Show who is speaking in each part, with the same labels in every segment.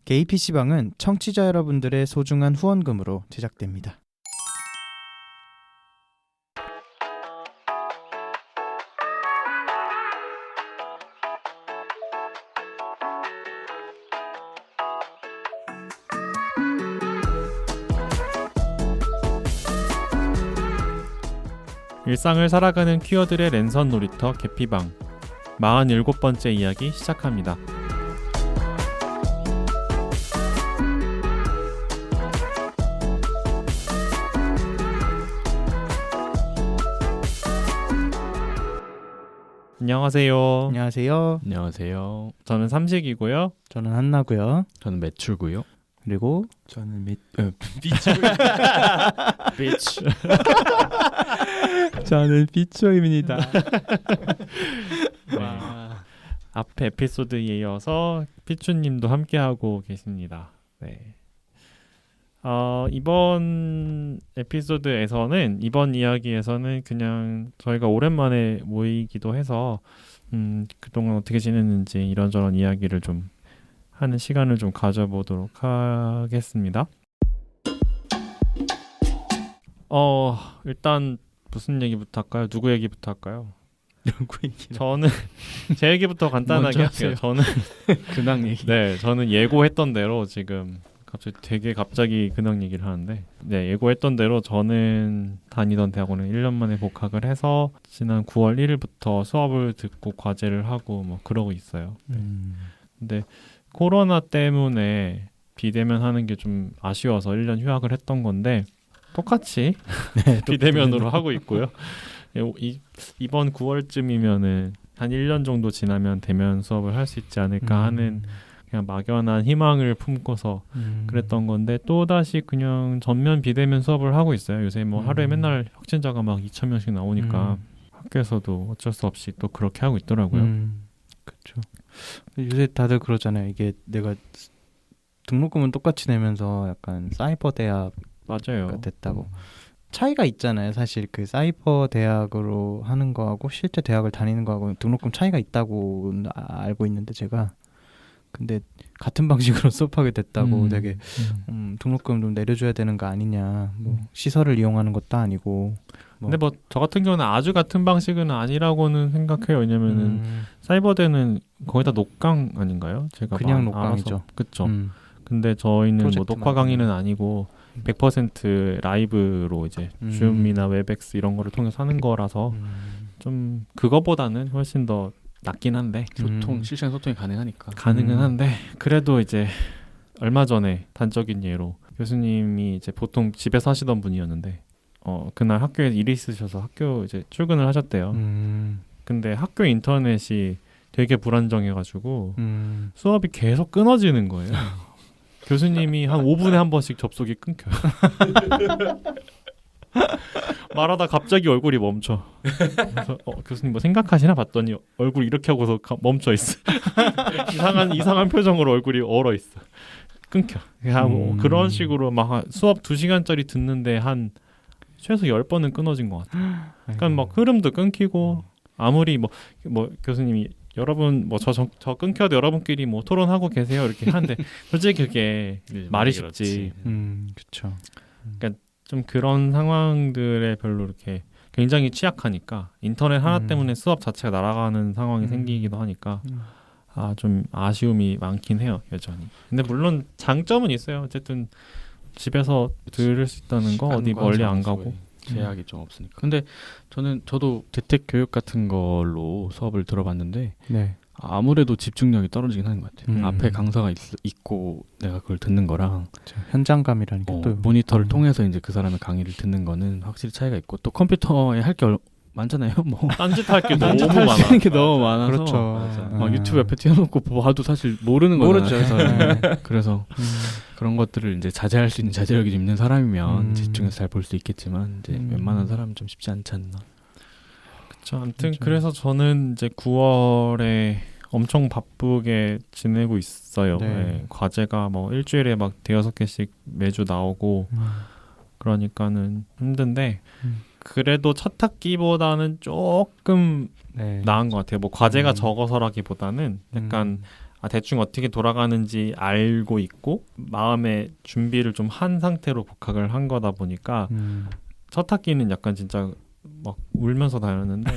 Speaker 1: 게이 PC방은 청취자 여러분들의 소중한 후원금으로 제작됩니다.
Speaker 2: 일상을 살아가는 퀴어들의 랜선 놀이터 개피방 47번째 이야기 시작합니다. 안녕하세요.
Speaker 1: 안녕하세요.
Speaker 3: 안녕하세요.
Speaker 2: 저는 삼식이고요.
Speaker 1: 저는 한나고요.
Speaker 3: 저는 매출고요.
Speaker 1: 그리고
Speaker 4: 저는
Speaker 2: 비치.
Speaker 1: 저는 비초입니다.
Speaker 2: 네. 앞에 에피소드에 이어서 피추님도 함께하고 계십니다. 네. 이번 에피소드에서는 이번 이야기에서는 그냥 저희가 오랜만에 모이기도 해서 그동안 어떻게 지냈는지 이런저런 이야기를 좀 하는 시간을 좀 가져보도록 하겠습니다. 일단 무슨 얘기부터 할까요? 누구 얘기부터 할까요?
Speaker 1: 누구 얘기?
Speaker 2: 저는 제 얘기부터 간단하게 할게요. 저는
Speaker 3: 근황 얘기.
Speaker 2: 네, 저는 예고했던 대로 지금 갑자기 근황 얘기를 하는데, 네, 예고했던 대로 저는 다니던 대학원에 1년 만에 복학을 해서 지난 9월 1일부터 수업을 듣고 과제를 하고 뭐 그러고 있어요. 네. 근데 코로나 때문에 비대면 하는 게 좀 아쉬워서 1년 휴학을 했던 건데 똑같이
Speaker 1: 네,
Speaker 2: 비대면으로 하고 있고요. 이번 9월쯤이면은 한 1년 정도 지나면 대면 수업을 할 수 있지 않을까 하는 그냥 막연한 희망을 품고서 그랬던 건데 또다시 그냥 전면 비대면 수업을 하고 있어요. 요새 뭐 하루에 맨날 확진자가 막 2,000명씩 나오니까 학교에서도 어쩔 수 없이 또 그렇게 하고 있더라고요.
Speaker 1: 그렇죠. 요새 다들 그러잖아요. 이게 내가 등록금은 똑같이 내면서 약간 사이버 대학가
Speaker 2: 맞아요.
Speaker 1: 됐다고. 차이가 있잖아요. 사실 그 사이버 대학으로 하는 거하고 실제 대학을 다니는 거하고 등록금 차이가 있다고 알고 있는데 제가 근데 같은 방식으로 수업하게 됐다고 되게 등록금 좀 내려줘야 되는 거 아니냐. 뭐 시설을 이용하는 것도 아니고.
Speaker 2: 근데 뭐 저 같은 경우는 아주 같은 방식은 아니라고는 생각해요. 왜냐면은 사이버대는 거의 다 녹강 아닌가요? 제가
Speaker 1: 그냥 녹강이죠.
Speaker 2: 그렇죠. 근데 저희는 뭐 녹화 강의는 아니고 100% 라이브로 이제 줌이나 웹엑스 이런 거를 통해서 하는 거라서 좀 그거보다는 훨씬 더 낫긴 한데
Speaker 3: 실시간 소통이 가능하니까
Speaker 2: 가능은 한데 그래도 이제 얼마 전에 단적인 예로 교수님이 이제 보통 집에서 하시던 분이었는데 그날 학교에 일이 있으셔서 학교 이제 출근을 하셨대요. 근데 학교 인터넷이 되게 불안정해가지고 수업이 계속 끊어지는 거예요. 교수님이 한 5분에 한 번씩 접속이 끊겨요. 말하다 갑자기 얼굴이 멈춰. 그래서 교수님 뭐 생각하시나 봤더니 얼굴 이렇게 하고서 멈춰 있어. 이상한 표정으로 얼굴이 얼어 있어. 끊겨. 그런 식으로 막 수업 2시간짜리 듣는데 한 최소 10번은 끊어진 것 같아요. 그러니까 막 흐름도 끊기고 아무리 뭐 교수님이 여러분 뭐 저 끊겨도 여러분끼리 뭐 토론하고 계세요 이렇게 하는데 솔직히 그게 말이 쉽지.
Speaker 1: 그렇죠.
Speaker 2: 그러니까 좀 그런 상황들에 별로 이렇게 굉장히 취약하니까 인터넷 하나 때문에 수업 자체가 날아가는 상황이 생기기도 하니까 좀 아쉬움이 많긴 해요 여전히. 근데 물론 장점은 있어요. 어쨌든 집에서 들을 수 있다는 거 어디 멀리 안 가고
Speaker 3: 제약이 좀 없으니까. 근데 저도 재택 교육 같은 걸로 수업을 들어봤는데
Speaker 1: 네.
Speaker 3: 아무래도 집중력이 떨어지긴 하는 것 같아요. 앞에 강사가 있고 내가 그걸 듣는 거랑
Speaker 1: 현장감이라는 게 또
Speaker 3: 모니터를 통해서 이제 그 사람의 강의를 듣는 거는 확실히 차이가 있고 또 컴퓨터에 할 게 많잖아요. 뭐
Speaker 2: 딴짓할 게 너무
Speaker 3: 딴짓할
Speaker 2: 많아.
Speaker 3: 수 있는 게 너무 많아서
Speaker 1: 그렇죠.
Speaker 3: 막 유튜브 옆에 띄워놓고 봐도 사실 모르는 거잖아요. 그래서 그런 것들을 이제 자제할 수 있는 자제력이 좀 있는 사람이면 집중해서 잘 볼 수 있겠지만 이제 웬만한 사람은 좀 쉽지 않지 않나.
Speaker 2: 그렇죠. 아무튼 그래서 저는 이제 9월에 엄청 바쁘게 지내고 있어요.
Speaker 1: 네.
Speaker 2: 네, 과제가 뭐 일주일에 막 5-6개씩 매주 나오고 그러니까는 힘든데 그래도 첫 학기보다는 조금
Speaker 1: 네.
Speaker 2: 나은 것 같아요. 뭐 과제가 적어서라기보다는 약간 대충 어떻게 돌아가는지 알고 있고 마음의 준비를 좀 한 상태로 복학을 한 거다 보니까 첫 학기는 약간 진짜 막 울면서 다녔는데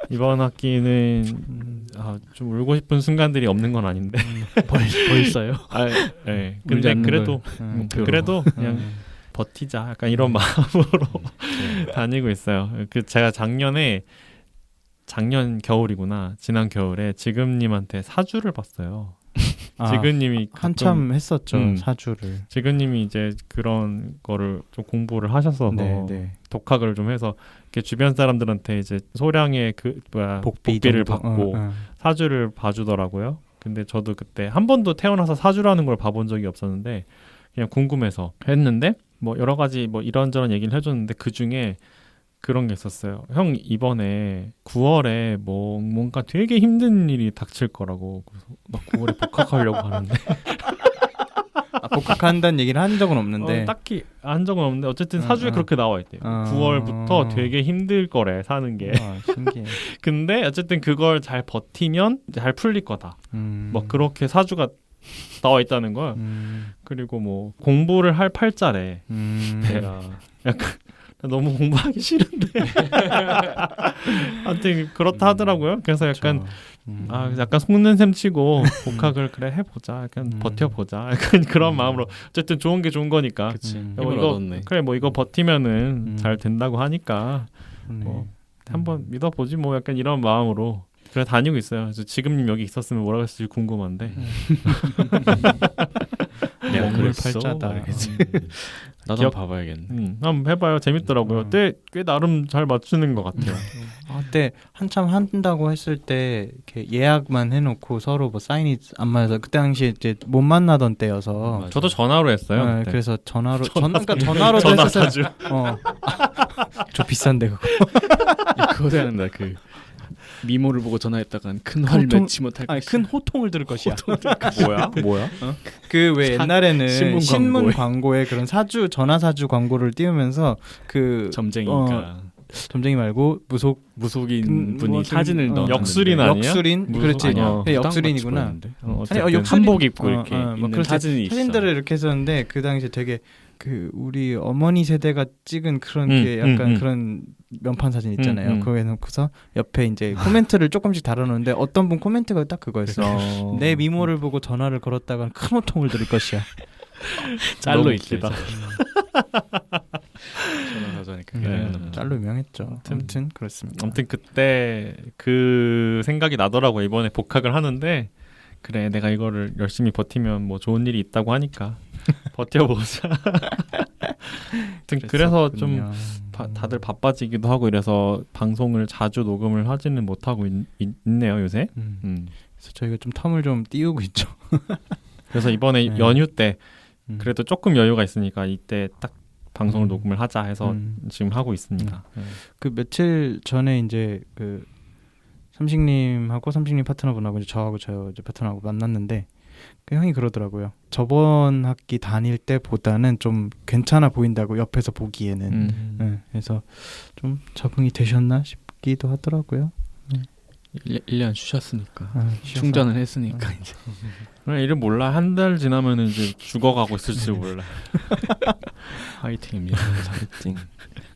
Speaker 2: 이번 학기는 좀 울고 싶은 순간들이 없는 건 아닌데
Speaker 3: 벌써요?
Speaker 2: 네. 근데 그래도 그냥 버티자 약간 이런 마음으로 다니고 있어요. 제가 작년 겨울이구나. 지난 겨울에 지금님한테 사주를 봤어요. 지금님이
Speaker 1: 한참 했었죠. 사주를.
Speaker 2: 지금님이 이제 그런 거를 좀 공부를 하셔서 독학을 좀 해서 이렇게 주변 사람들한테 이제 소량의 복비를 받고 사주를 봐주더라고요. 근데 저도 그때 한 번도 태어나서 사주라는 걸 봐본 적이 없었는데 그냥 궁금해서 했는데 뭐 여러 가지 뭐 이런저런 얘기를 해줬는데 그 중에 그런 게 있었어요. 형 이번에 9월에 뭔가 되게 힘든 일이 닥칠 거라고. 그래서 나 9월에 복학하려고 하는데
Speaker 1: 복학한다는 얘기를 한 적은 없는데
Speaker 2: 딱히 한 적은 없는데 어쨌든 사주에 그렇게 나와 있대요. 9월부터 되게 힘들 거래 사는 게.
Speaker 1: 신기해.
Speaker 2: 근데 어쨌든 그걸 잘 버티면 잘 풀릴 거다. 뭐 그렇게 사주가 나와 있다는 거야. 그리고 뭐 공부를 할 팔자래. 내가 약간 너무 공부하기 싫은데 하여튼 그렇다 하더라고요. 그래서 약간 약간 속는 셈 치고 복학을 그래 해보자, 약간 버텨보자, 약간 그런 마음으로 어쨌든 좋은 게 좋은 거니까. 이거 버티면은 잘 된다고 하니까 뭐 한번 믿어보지 뭐 약간 이런 마음으로 그래 다니고 있어요. 그래서 지금님 여기 있었으면 뭐라고 했을지 궁금한데.
Speaker 3: 내가
Speaker 1: 먹물
Speaker 3: 그랬어?
Speaker 1: 팔자다.
Speaker 3: 나도 한번 봐봐야겠네.
Speaker 2: 한번 해봐요. 재밌더라고요. 꽤 나름 잘 맞추는 것 같아요.
Speaker 1: 그때 한참 한다고 했을 때 이렇게 예약만 해놓고 서로 뭐 사인이 안 맞아서 그때 당시에 이제 못 만나던 때여서
Speaker 2: 저도 전화로 했어요.
Speaker 1: 그래서 전화로
Speaker 2: 전화사주.
Speaker 1: 저 비싼데 그거.
Speaker 3: 그거 생각나. 그 미모를 보고 전화했다간 큰 화를 맺지 못할 것이야.
Speaker 1: 큰 호통을 들을 것이야.
Speaker 2: 뭐야?
Speaker 1: 그 왜 옛날에는 신문
Speaker 3: 광고에.
Speaker 1: 광고에 그런 전화 사주 광고를 띄우면서 그
Speaker 3: 점쟁이니까
Speaker 1: 점쟁이 말고
Speaker 3: 무속인 분이 사진을 넣어.
Speaker 2: 역술인 아니야?
Speaker 1: 역술인 그렇지.
Speaker 3: 아니야.
Speaker 1: 역술인이구나.
Speaker 3: 한복 입고 이렇게
Speaker 1: 뭐
Speaker 3: 있는 사진이 있어.
Speaker 1: 사진들을 이렇게 했었는데 그 당시에 되게 그 우리 어머니 세대가 찍은 그런 게 약간 그런 면판 사진 있잖아요. 그거 해놓고서 옆에 이제 코멘트를 조금씩 달아놓는데 어떤 분 코멘트가 딱 그거였어. 내 미모를 보고 전화를 걸었다간 큰 호통을 들을 것이야.
Speaker 3: 짤로 있다.
Speaker 1: 짤로 유명했죠. 아무튼 그렇습니다.
Speaker 2: 아무튼 그때 그 생각이 나더라고요. 이번에 복학을 하는데 그래 내가 이거를 열심히 버티면 뭐 좋은 일이 있다고 하니까 버텨보자. 그래서 좀 다들 바빠지기도 하고 이래서 방송을 자주 녹음을 하지는 못하고 있네요 요새.
Speaker 1: 그래서 저희가 좀 텀을 좀 띄우고 있죠.
Speaker 2: 그래서 이번에 연휴 때 그래도 조금 여유가 있으니까 이때 딱 방송을 녹음을 하자 해서 지금 하고 있습니다.
Speaker 1: 그 며칠 전에 이제 그 삼식님하고 삼식님 파트너분하고 이제 저하고 저 이제 파트너하고 만났는데 그 형이 그러더라고요. 저번 학기 다닐 때보다는 좀 괜찮아 보인다고 옆에서 보기에는. 그래서 좀 적응이 되셨나 싶기도 하더라고요.
Speaker 3: 1년 쉬셨으니까 충전을 했으니까 이제
Speaker 2: 이름 몰라. 한 달 지나면 이제 죽어가고 있을지 몰라.
Speaker 3: 화이팅입니다.
Speaker 1: 화이팅.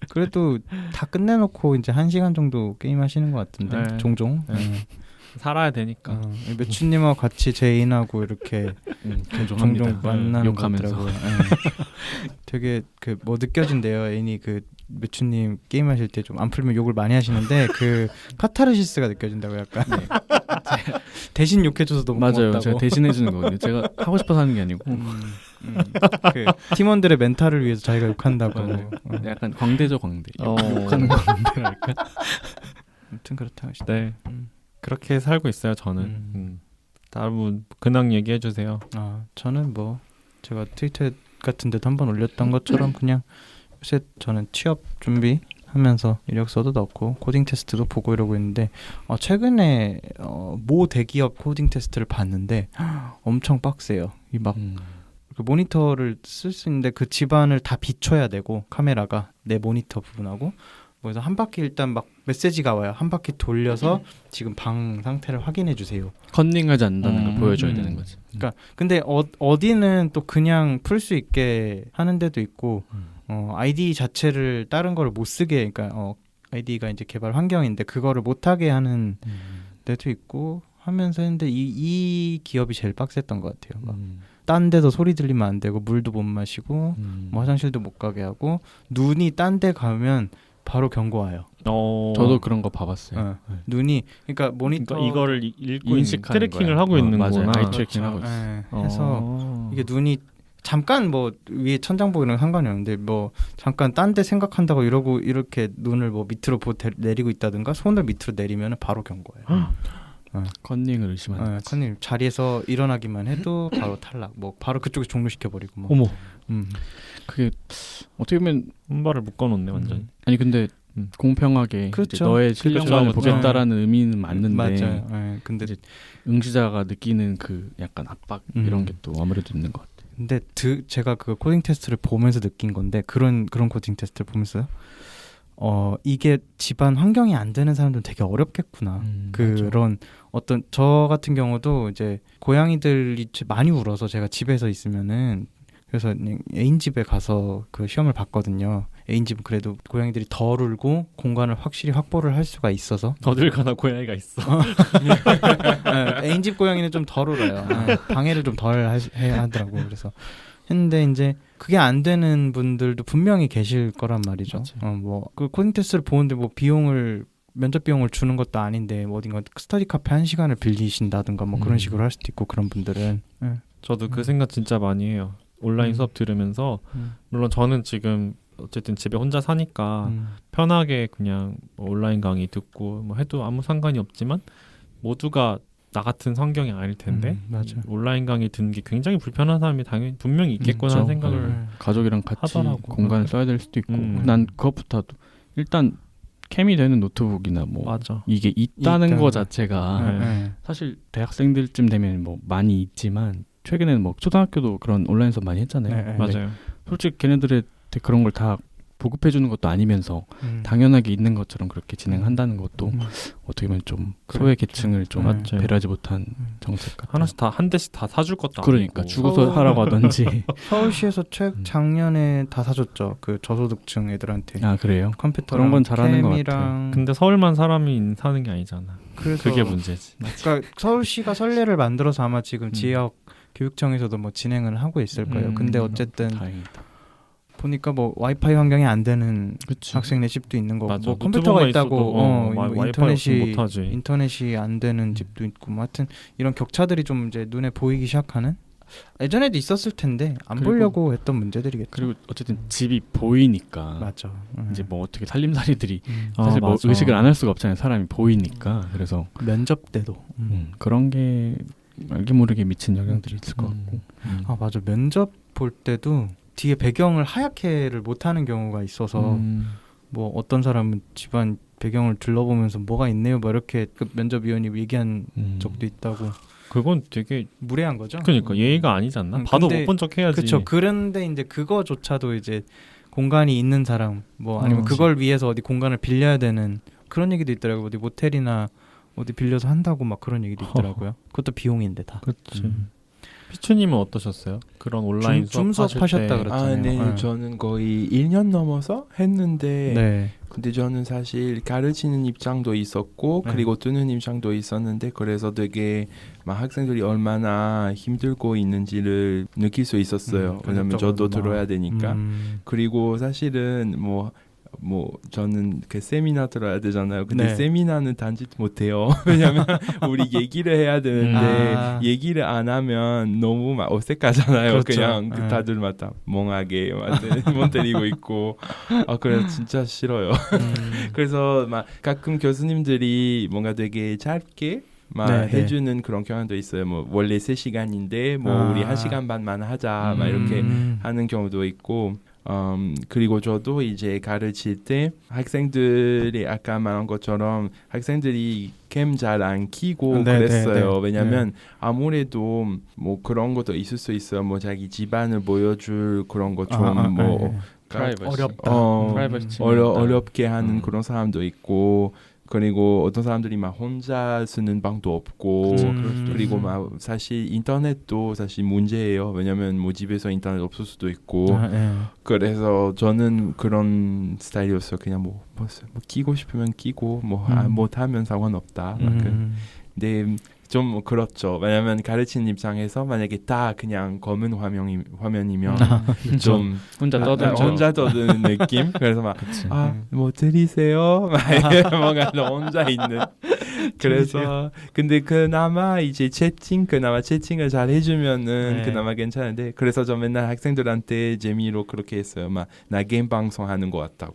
Speaker 1: 그래도 다 끝내놓고 이제 1시간 정도 게임 하시는 것 같은데 종종.
Speaker 2: 살아야 되니까.
Speaker 1: 매추님하고 같이 제인하고 이렇게 종종 만나는
Speaker 3: 욕하면서.
Speaker 1: 되게 그 뭐 느껴진대요. 애인이 그 매추님 게임하실 때 좀 안 풀면 욕을 많이 하시는데 그 카타르시스가 느껴진다고 약간. 대신 욕해줘서 너무
Speaker 3: 맞아요.
Speaker 1: 고맙다고.
Speaker 3: 제가 대신해주는 거거든요. 제가 하고 싶어서 하는 게 아니고
Speaker 1: 그 팀원들의 멘탈을 위해서 자기가 욕한다고.
Speaker 3: 약간 광대죠 광대. 욕하는 광대랄까.
Speaker 1: 아무튼 그렇다고 하시죠.
Speaker 2: 네. 그렇게 살고 있어요 저는. 다른 근황 얘기해 주세요.
Speaker 1: 저는 뭐 제가 트위터 같은 데도 한번 올렸던 것처럼 그냥 요새 저는 취업 준비하면서 이력서도 넣고 코딩 테스트도 보고 이러고 있는데 최근에 모 대기업 코딩 테스트를 봤는데 엄청 빡세요. 이 막 그 모니터를 쓸 수 있는데 그 집안을 다 비춰야 되고 카메라가 내 모니터 부분하고 그래서 한 바퀴 일단 막 메시지가 와요. 한 바퀴 돌려서 지금 방 상태를 확인해 주세요.
Speaker 3: 컨닝하지 않는다는 걸 보여줘야 되는 거지.
Speaker 1: 그러니까 근데 어디는 또 그냥 풀 수 있게 하는 데도 있고 아이디 자체를 다른 거를 못 쓰게 그러니까 아이디가 이제 개발 환경인데 그거를 못 하게 하는 데도 있고 하면서 했는데 이 기업이 제일 빡셌던 것 같아요. 막 딴 데서 소리 들리면 안 되고 물도 못 마시고 뭐 화장실도 못 가게 하고 눈이 딴 데 가면 바로 경고 와요.
Speaker 3: 저도 그런 거 봐봤어요.
Speaker 1: 네. 눈이 그러니까 모니터
Speaker 2: 그러니까 이거를 읽고
Speaker 3: 인식하는
Speaker 2: 트래킹을
Speaker 3: 거야.
Speaker 2: 하고 있는
Speaker 3: 맞아요.
Speaker 2: 거구나.
Speaker 3: 아이 트래킹 하고 있어.
Speaker 1: 네. 해서 이게 눈이 잠깐 뭐 위에 천장 보이는 상관이 없는데 뭐 잠깐 딴 데 생각한다고 이러고 이렇게 눈을 뭐 밑으로 내리고 있다든가 손을 밑으로 내리면 바로 경고예요.
Speaker 3: 컨닝을 의심하는.
Speaker 1: 컨닝 자리에서 일어나기만 해도 바로 탈락. 뭐 바로 그쪽에 종료시켜 버리고 뭐.
Speaker 2: 어머.
Speaker 3: 그게 어떻게 보면
Speaker 2: 손발을 묶어놓네 완전.
Speaker 3: 아니 근데 공평하게
Speaker 1: 그렇죠.
Speaker 3: 이제 너의 실력만을
Speaker 2: 그렇죠.
Speaker 3: 보겠다라는 의미는 맞는데
Speaker 1: 맞아요. 네. 근데
Speaker 3: 이제 응시자가 느끼는 그 약간 압박 이런 게 또 아무래도 있는 것 같아요.
Speaker 1: 근데 제가 그 코딩 테스트를 보면서 느낀 건데 그런 코딩 테스트를 보면서 이게 집안 환경이 안 되는 사람들은 되게 어렵겠구나. 그런 맞아. 어떤 저 같은 경우도 이제 고양이들이 많이 울어서 제가 집에서 있으면은 그래서 애인 집에 가서 그 시험을 봤거든요. 애인 집은 그래도 고양이들이 덜 울고 공간을 확실히 확보를 할 수가 있어서
Speaker 2: 어딜 가나 고양이가 있어.
Speaker 1: 네, 애인 집 고양이는 좀 덜 울어요. 네, 방해를 좀 덜 해야 하더라고. 그래서 했는데 이제 그게 안 되는 분들도 분명히 계실 거란 말이죠. 뭐 그 코딩 테스트를 보는데 뭐 면접 비용을 주는 것도 아닌데 뭐 어딘가 스터디 카페 1시간을 빌리신다든가 뭐 그런 식으로 할 수도 있고 그런 분들은.
Speaker 2: 저도 그 생각 진짜 많이 해요. 온라인 수업 들으면서 물론 저는 지금 어쨌든 집에 혼자 사니까 편하게 그냥 뭐 온라인 강의 듣고 뭐 해도 아무 상관이 없지만 모두가 나 같은 환경이 아닐 텐데 온라인 강의 듣는 게 굉장히 불편한 사람이 당연히 분명히 있겠구나 하는 생각을
Speaker 3: 가족이랑 같이
Speaker 2: 하더라고.
Speaker 3: 공간을 써야 될 수도 있고 난 그것부터도 일단 캠이 되는 노트북이나 뭐
Speaker 2: 맞아.
Speaker 3: 이게 있다는 거 자체가 사실 대학생들쯤 되면 뭐 많이 있지만 최근에는 뭐 초등학교도 그런 온라인 수업 많이 했잖아요.
Speaker 2: 맞아요.
Speaker 3: 솔직히 걔네들한테 그런 걸 다 보급해 주는 것도 아니면서 당연하게 있는 것처럼 그렇게 진행한다는 것도 어떻게 보면 좀 소외 계층을 좀 배려하지 못한 정책 같아요.
Speaker 2: 하나씩 다 한 대씩 다 사줄 것도
Speaker 3: 그러니까
Speaker 2: 아니고.
Speaker 3: 주고서 하라고 하던지.
Speaker 1: 서울시에서 작년에 다 사줬죠. 그 저소득층 애들한테.
Speaker 3: 아 그래요?
Speaker 1: 컴퓨터
Speaker 3: 그런 건 잘하는 것 같아요.
Speaker 2: 근데 서울만 사람이 사는 게 아니잖아.
Speaker 1: 그래서
Speaker 2: 그게 문제지.
Speaker 1: 그러니까 서울시가 선례를 만들어서 아마 지금 지역 교육청에서도 뭐 진행을 하고 있을 거예요. 근데 어쨌든
Speaker 3: 다행이다.
Speaker 1: 보니까 뭐 와이파이 환경이 안 되는
Speaker 3: 그치.
Speaker 1: 학생네 집도 있는 거고
Speaker 2: 맞아.
Speaker 1: 뭐 컴퓨터가 있다고
Speaker 2: 뭐
Speaker 1: 인터넷이 안 되는 집도 있고 뭐 하여튼 이런 격차들이 좀 이제 눈에 보이기 시작하는 예전에도 있었을 텐데 안 보려고 했던 문제들이겠죠.
Speaker 3: 그리고 어쨌든 집이 보이니까
Speaker 1: 맞죠.
Speaker 3: 이제 뭐 어떻게 살림살이들이
Speaker 2: 맞아.
Speaker 3: 사실 뭐 의식을 안 할 수가 없잖아요. 사람이 보이니까. 그래서
Speaker 1: 면접 때도
Speaker 3: 그런 게 알게 모르게 미친 영향들이 있을 것 같고.
Speaker 1: 아 맞아. 면접 볼 때도 뒤에 배경을 하얗게를 못하는 경우가 있어서 뭐 어떤 사람은 집안 배경을 둘러보면서 뭐가 있네요 뭐 이렇게 그 면접위원이 얘기한 적도 있다고.
Speaker 2: 그건 되게
Speaker 1: 무례한 거죠.
Speaker 2: 그러니까 예의가 아니지 않나? 봐도 못 본 척 해야지.
Speaker 1: 그렇죠. 그런데 이제 그거조차도 이제 공간이 있는 사람 뭐 아니면 그걸 위해서 어디 공간을 빌려야 되는 그런 얘기도 있더라고요. 어디 모텔이나 어디 빌려서 한다고 막 그런 얘기도 있더라고요. 그것도 비용인데 다.
Speaker 2: 그렇지. 피추님은 어떠셨어요? 그런 온라인
Speaker 1: 줌 수업 하셨다 그랬잖아요.
Speaker 4: 네. 저는 거의 1년 넘어서 했는데
Speaker 1: 네.
Speaker 4: 근데 저는 사실 가르치는 입장도 있었고 그리고 듣는 입장도 있었는데 그래서 되게 막 학생들이 얼마나 힘들고 있는지를 느낄 수 있었어요. 왜냐면 저도 들어야 되니까. 그리고 사실은 뭐 저는 그 세미나 들어야 되잖아요. 근데 세미나는 단지 못해요. 왜냐면 우리 얘기를 해야 되는데 얘기를 안 하면 너무 막 어색하잖아요.
Speaker 1: 그렇죠.
Speaker 4: 그냥 다들 막 다 멍하게 멍 때리고 있고. 그래서 진짜 싫어요. 그래서 막 가끔 교수님들이 뭔가 되게 짧게 막 해주는 그런 경향도 있어요. 뭐 원래 3시간인데 뭐 우리 1시간 반만 하자 막 이렇게 하는 경우도 있고. 그리고 저도 이제 가르칠 때 학생들이 아까 말한 것처럼 학생들이 캠 잘 안 키고
Speaker 1: 네,
Speaker 4: 그랬어요.
Speaker 1: 네, 네.
Speaker 4: 왜냐면 아무래도 뭐 그런 것도 있을 수 있어요. 뭐 자기 집안을 보여줄 그런 거 좀 뭐
Speaker 3: 프라이버시.
Speaker 1: 어렵다.
Speaker 3: 프라이버시
Speaker 4: 어렵게 하는
Speaker 3: 음.
Speaker 4: 그런 사람도 있고 그리고 어떤 사람들이 막 혼자 쓰는 방도 없고 그리고 막 사실 인터넷도 사실 문제예요. 왜냐면 뭐 집에서 인터넷 없을 수도 있고 그래서 저는 그런 스타일이었어요. 그냥 뭐 끼고 싶으면 끼고 뭐 못하면 상관없다. 근데 좀 그렇죠. 왜냐면 가르치는 입장에서 만약에 다 그냥 검은 화면이면 좀 혼자 떠드는 느낌. 그래서 막 뭐 들이세요? 뭔가 혼자 있는. 그래서 근데 그나마 이제 채팅을 잘 해주면은 그나마 괜찮은데 그래서 저 맨날 학생들한테 재미로 그렇게 했어요. 막 나 게임 방송 하는 것 같다고.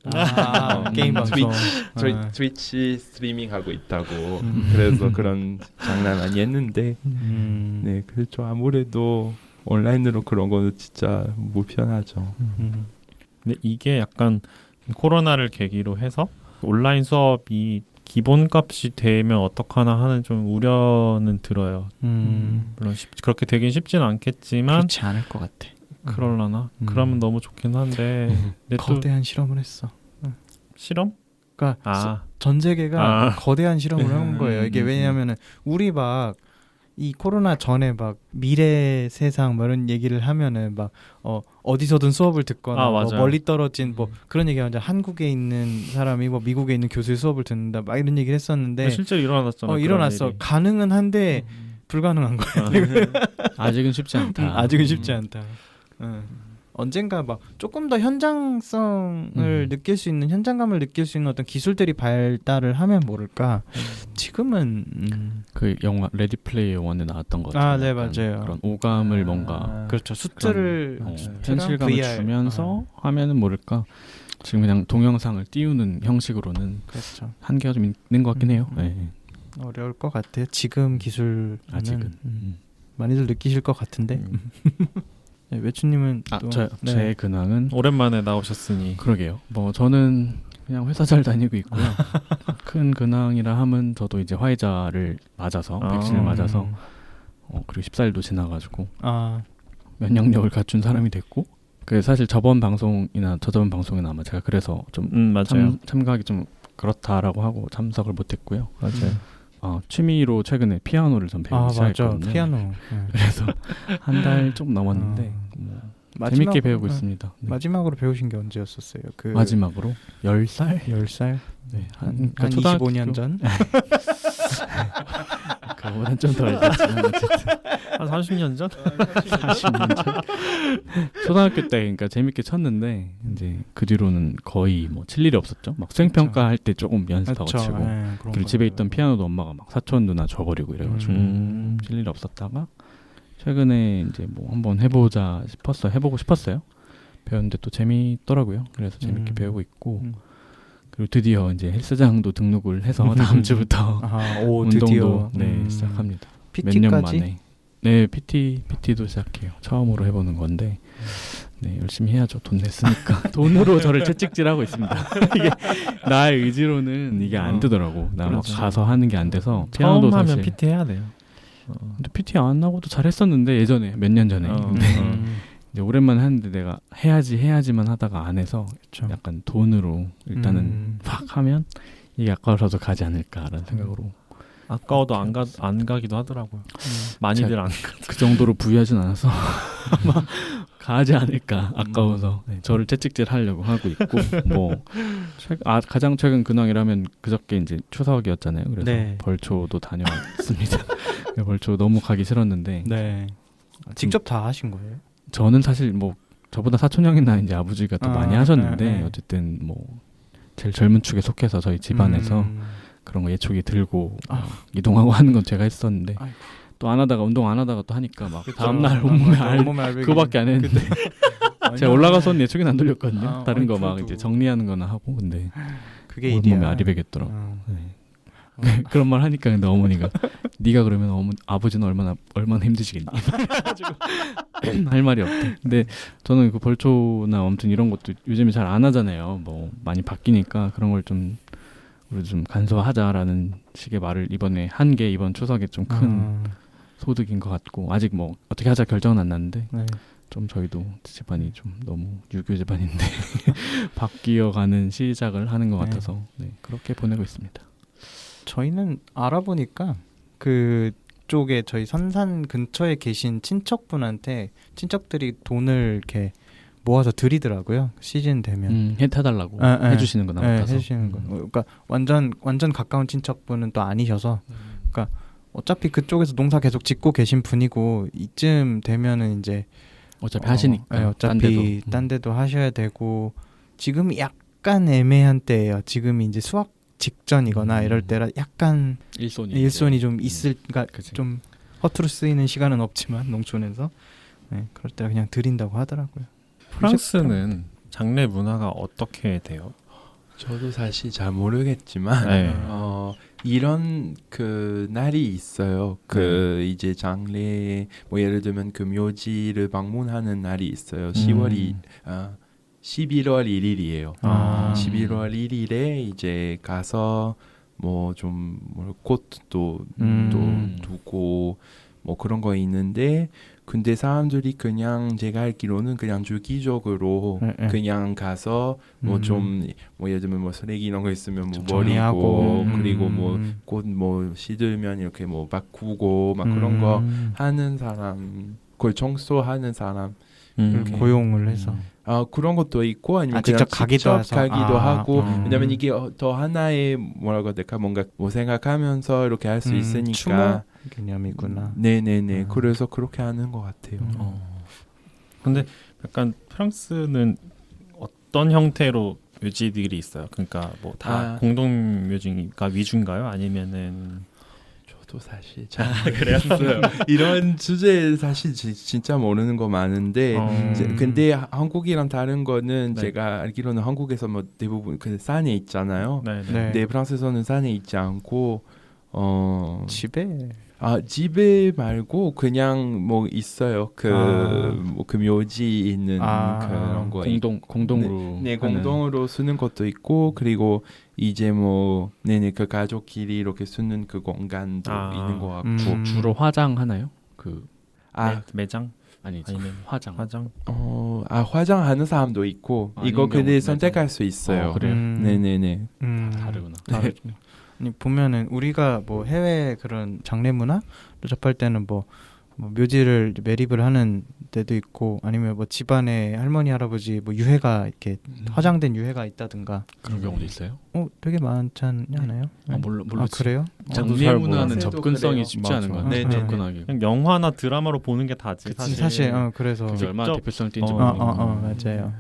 Speaker 1: 게임 방송.
Speaker 4: 트위치 스트리밍 하고 있다고. 그래서 그런 장난 많이 했는데 네 그렇죠. 아무래도 온라인으로 그런 거는 진짜 불편하죠.
Speaker 2: 근데 이게 약간 코로나를 계기로 해서 온라인 수업이 기본값이 되면 어떡하나 하는 좀 우려는 들어요. 물론 그렇게 되긴 쉽지는 않겠지만
Speaker 1: 그렇지 않을 것 같아.
Speaker 2: 그럴라나? 그러면 너무 좋긴 한데 근데 또
Speaker 1: 거대한 실험을 했어.
Speaker 2: 실험?
Speaker 1: 그러니까 전 세계가 거대한 실험을 한 거예요. 이게 왜냐하면은 우리 막 이 코로나 전에 막 미래 세상 뭐 이런 얘기를 하면은 막 어디서든 수업을 듣거나 뭐 멀리 떨어진 뭐 그런 얘기하면 한국에 있는 사람이 뭐 미국에 있는 교수의 수업을 듣는다 막 이런 얘기를 했었는데
Speaker 2: 실제로 일어났잖아.
Speaker 1: 일어났어. 가능은 한데 불가능한 거예요.
Speaker 3: 아직은 쉽지 않다.
Speaker 1: 아직은 쉽지 않다. 언젠가 막 조금 더 현장성을 느낄 수 있는 현장감을 느낄 수 있는 어떤 기술들이 발달을 하면 모를까. 지금은
Speaker 3: 그 영화 레디 플레이어 원에 나왔던 것 같아요.
Speaker 1: 네 맞아요.
Speaker 3: 그런 오감을 뭔가
Speaker 1: 그렇죠. 숫자를
Speaker 3: 현실감을
Speaker 1: VR.
Speaker 3: 주면서 하면은 모를까. 지금 그냥 동영상을 띄우는 형식으로는
Speaker 1: 그렇죠.
Speaker 3: 한계가 좀 있는 것 같긴 해요. 네.
Speaker 1: 어려울 것 같아요. 지금 기술은
Speaker 3: 아직은
Speaker 1: 많이들 느끼실 것 같은데. 네, 외추님은
Speaker 3: 제 근황은
Speaker 2: 오랜만에 나오셨으니
Speaker 3: 그러게요. 뭐 저는 그냥 회사 잘 다니고 있고요. 큰 근황이라 하면 저도 이제 화이자를 맞아서 백신을 맞아서 그리고 14일도 지나가지고 면역력을 갖춘 사람이 됐고 그 사실 저번 방송이나 아마 제가 그래서 좀 참가하기 좀 그렇다라고 하고 참석을 못했고요.
Speaker 2: 맞아요.
Speaker 3: 취미로 최근에 피아노를 좀 배우기 시작했거든요.
Speaker 1: 피아노.
Speaker 3: 그래서 한 달 좀 넘었는데 재밌게 배우고 있습니다. 네.
Speaker 1: 마지막으로 배우신 게 언제였었어요?
Speaker 3: 마지막으로 10살?
Speaker 1: 10살?
Speaker 3: 네,
Speaker 1: 한 25년 전?
Speaker 3: 그거보단 좀 덜 됐지만 어쨌든
Speaker 2: 한 30년 전?
Speaker 3: 40년 전? 초등학교 때 그러니까 재밌게 쳤는데 이제 그 뒤로는 거의 뭐 칠 일이 없었죠. 막 수행평가 할 때 조금 연습하고 치고 그리고 집에 있던 피아노도 엄마가 막 사촌 누나 줘버리고 이래가지고 칠 일이 없었다가 최근에 이제 뭐 한번 해보고 싶었어요. 배웠는데 또 재미있더라고요. 그래서 재밌게 배우고 있고 그리고 드디어 이제 헬스장도 등록을 해서 다음 주부터 운동도 시작합니다.
Speaker 1: PT까지?
Speaker 3: 몇 년 만에. 네, PT도 시작해요. 처음으로 해보는 건데 네, 열심히 해야죠. 돈 냈으니까. 돈으로 저를 채찍질하고 있습니다. 이게 나의 의지로는 이게 안 되더라고. 나 막 가서 하는 게 안 돼서
Speaker 2: 처음 하면 PT 해야 돼요.
Speaker 3: 근데 PT 안 하고도 잘했었는데 예전에 몇 년 전에 근데 이제 오랜만에 하는데 내가 해야지만 하다가 안 해서 약간 돈으로 일단은 확 하면 이게 아까워서 가지 않을까라는 생각으로
Speaker 2: 아까워도 안 가기도 하더라고요. 많이들 안 가.
Speaker 3: 그 정도로 부유하진 않아서 아마 가지 않을까 아까워서 저를 채찍질 하려고 하고 있고 뭐 가장 최근 근황이라면 그저께 이제 추석이었잖아요. 그래서 벌초도 다녀왔습니다. 벌초 너무 가기 싫었는데
Speaker 1: 직접 다 하신 거예요?
Speaker 3: 저는 사실 뭐 저보다 사촌 형이나 이제 아버지가 더 많이 하셨는데 어쨌든 뭐 제일 젊은 축에 속해서 저희 집안에서 그런 거 예초기 들고 이동하고 하는 건 제가 했었는데 또 안 하다가 운동 안 하다가 또 하니까 막 다음날 온몸에 알배기 그거밖에 안 했는데 제가 올라가서는 예초기는 안 돌렸거든요. 다른 거 막 이제 정리하는 거나 하고 근데
Speaker 1: 그게
Speaker 3: 온몸에 알배겼더라고. 그런 말 하니까 근데 어머니가 네가 그러면 아버지는 얼마나 힘드시겠니? 할 말이 없대. 근데 저는 그 벌초나 아무튼 이런 것도 요즘에 잘 안 하잖아요. 뭐 많이 바뀌니까 그런 걸 좀 우리 좀 간소화하자라는 식의 말을 이번에 한 게 이번 추석에 좀 큰 소득인 것 같고 아직 뭐 어떻게 하자 결정은 안 났는데
Speaker 1: 네.
Speaker 3: 좀 저희도 집안이 좀 너무 유교 집안인데 바뀌어가는 시작을 하는 것 같아서 네, 그렇게 보내고 있습니다.
Speaker 1: 저희는 알아보니까 그쪽에 저희 선산 근처에 계신 친척들이 돈을 이렇게 모아서 드리더라고요. 시즌 되면
Speaker 3: 해달라고 해주시는 거 나타서
Speaker 1: 해주시는 거. 그러니까 완전 가까운 친척분은 또 아니셔서, 그러니까 어차피 그쪽에서 농사 계속 짓고 계신 분이고 이쯤 되면은 이제
Speaker 3: 어차피 하시니까.
Speaker 1: 네, 어차피 딴 데도 하셔야 되고 지금이 약간 애매한 때예요. 지금이 이제 수확 직전이거나 이럴 때라 약간 일손이 좀 있을, 그러니까 좀 허투루 쓰이는 시간은 없지만 농촌에서 그럴 때 그냥 드린다고 하더라고요.
Speaker 2: 프랑스는 장례 문화가 어떻게 돼요?
Speaker 4: 저도 사실 잘 모르겠지만
Speaker 2: 네.
Speaker 4: 이런 그 날이 있어요. 그 이제 장례 뭐 예를 들면 그 묘지를 방문하는 날이 있어요. 11월 1일이에요. 11월 1일에 이제 가서 뭐 좀 꽃도 또 두고 뭐 그런 거 있는데, 근데 사람들이 그냥 제가 알기로는 그냥 주기적으로 그냥 가서 뭐 좀 뭐 예를 들면 뭐 쓰레기 이런 거 있으면 뭐 버리고 그리고 뭐 꽃 뭐 시들면 이렇게 뭐 바꾸고 막 그런 거 하는 사람, 그걸 청소하는 사람
Speaker 1: 고용을 해서
Speaker 4: 그런 것도 있고 아니면
Speaker 1: 직접 가기도
Speaker 4: 하고 왜냐면 이게 더 하나의 뭐라고 해야 될까, 뭔가 뭐 생각하면서 이렇게 할 수 있으니까
Speaker 1: 추모 개념이구나.
Speaker 4: 네네네. 그래서 그렇게 하는 것 같아요.
Speaker 2: 근데 약간 프랑스는 어떤 형태로 묘지들이 있어요? 그러니까 뭐 다 공동 묘지가 위주인가요? 아니면은
Speaker 4: 저도 사실 잘 그랬어요. 이런 주제 사실 진짜 모르는 거 많은데 근데 한국이랑 다른 거는 제가 알기로는 한국에서 뭐 대부분 그 산에 있잖아요. 근데 프랑스에서는 산에 있지 않고 집에 말고 그냥 뭐 있어요. 뭐 그 묘지 있는 그런 거
Speaker 3: 공동으로
Speaker 4: 공동으로 쓰는 것도 있고, 그리고 이제 뭐 그 가족끼리 이렇게 쓰는 그 공간도 있는 것 같고.
Speaker 3: 주로 화장하나요? 그
Speaker 2: 매장?
Speaker 3: 아니면 화장.
Speaker 4: 화장하는 사람도 있고 이거 근데 선택할 수 있어요.
Speaker 3: 그래요?
Speaker 4: 네네네.
Speaker 3: 다르구나.
Speaker 1: 아니, 보면은 우리가 뭐 해외 그런 장례 문화를 접할 때는 뭐 묘지를 매립을 하는 데도 있고, 아니면 뭐 집안에 할머니 할아버지 뭐 유해가 이렇게 화장된 유해가 있다든가
Speaker 3: 그런 경우도 있어요?
Speaker 1: 되게 많지 않아요?
Speaker 3: 물론
Speaker 1: 그래요?
Speaker 3: 장례 문화는 접근성이 쉽지 않은 것 같아요. 접근하기.
Speaker 2: 그냥 영화나 드라마로 보는 게 다지.
Speaker 1: 사실 그래서
Speaker 3: 그게 얼마나 대표성을 띈지
Speaker 1: 맞아요.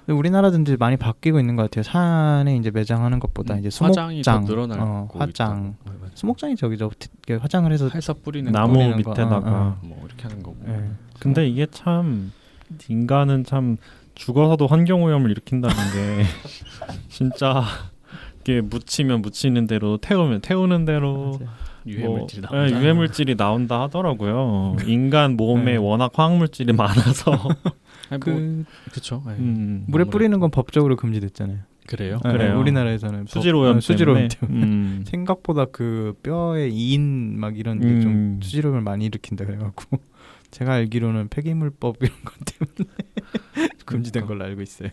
Speaker 1: 우리나라든지 많이 바뀌고 있는 것 같아요. 산에 이제 매장하는 것보다 이제
Speaker 3: 화장이
Speaker 1: 수목장,
Speaker 3: 더 늘어나고
Speaker 1: 화장, 수목장이 저기죠. 화장을 해서
Speaker 3: 살짝 뿌리는
Speaker 2: 나무 밑에다가
Speaker 3: 뭐 이렇게 하는 거고.
Speaker 2: 근데 이게 참 인간은 참 죽어서도 환경 오염을 일으킨다는 게 진짜 이게 묻히면 묻히는 대로 태우면 태우는 대로 유해물질이 나온다 하더라고요. 인간 몸에 워낙 화학물질이 많아서
Speaker 3: 그렇죠.
Speaker 1: 물에 뿌리는 건 법적으로 금지됐잖아요.
Speaker 3: 그래요?
Speaker 2: 그래요.
Speaker 1: 우리나라에서는
Speaker 2: 수질오염
Speaker 1: 때문에 생각보다 그 뼈에 이인 막 이런 게 좀 수질오염을 많이 일으킨다 그래갖고 제가 알기로는 폐기물법 이런 것 때문에 금지된 걸로 알고 있어요.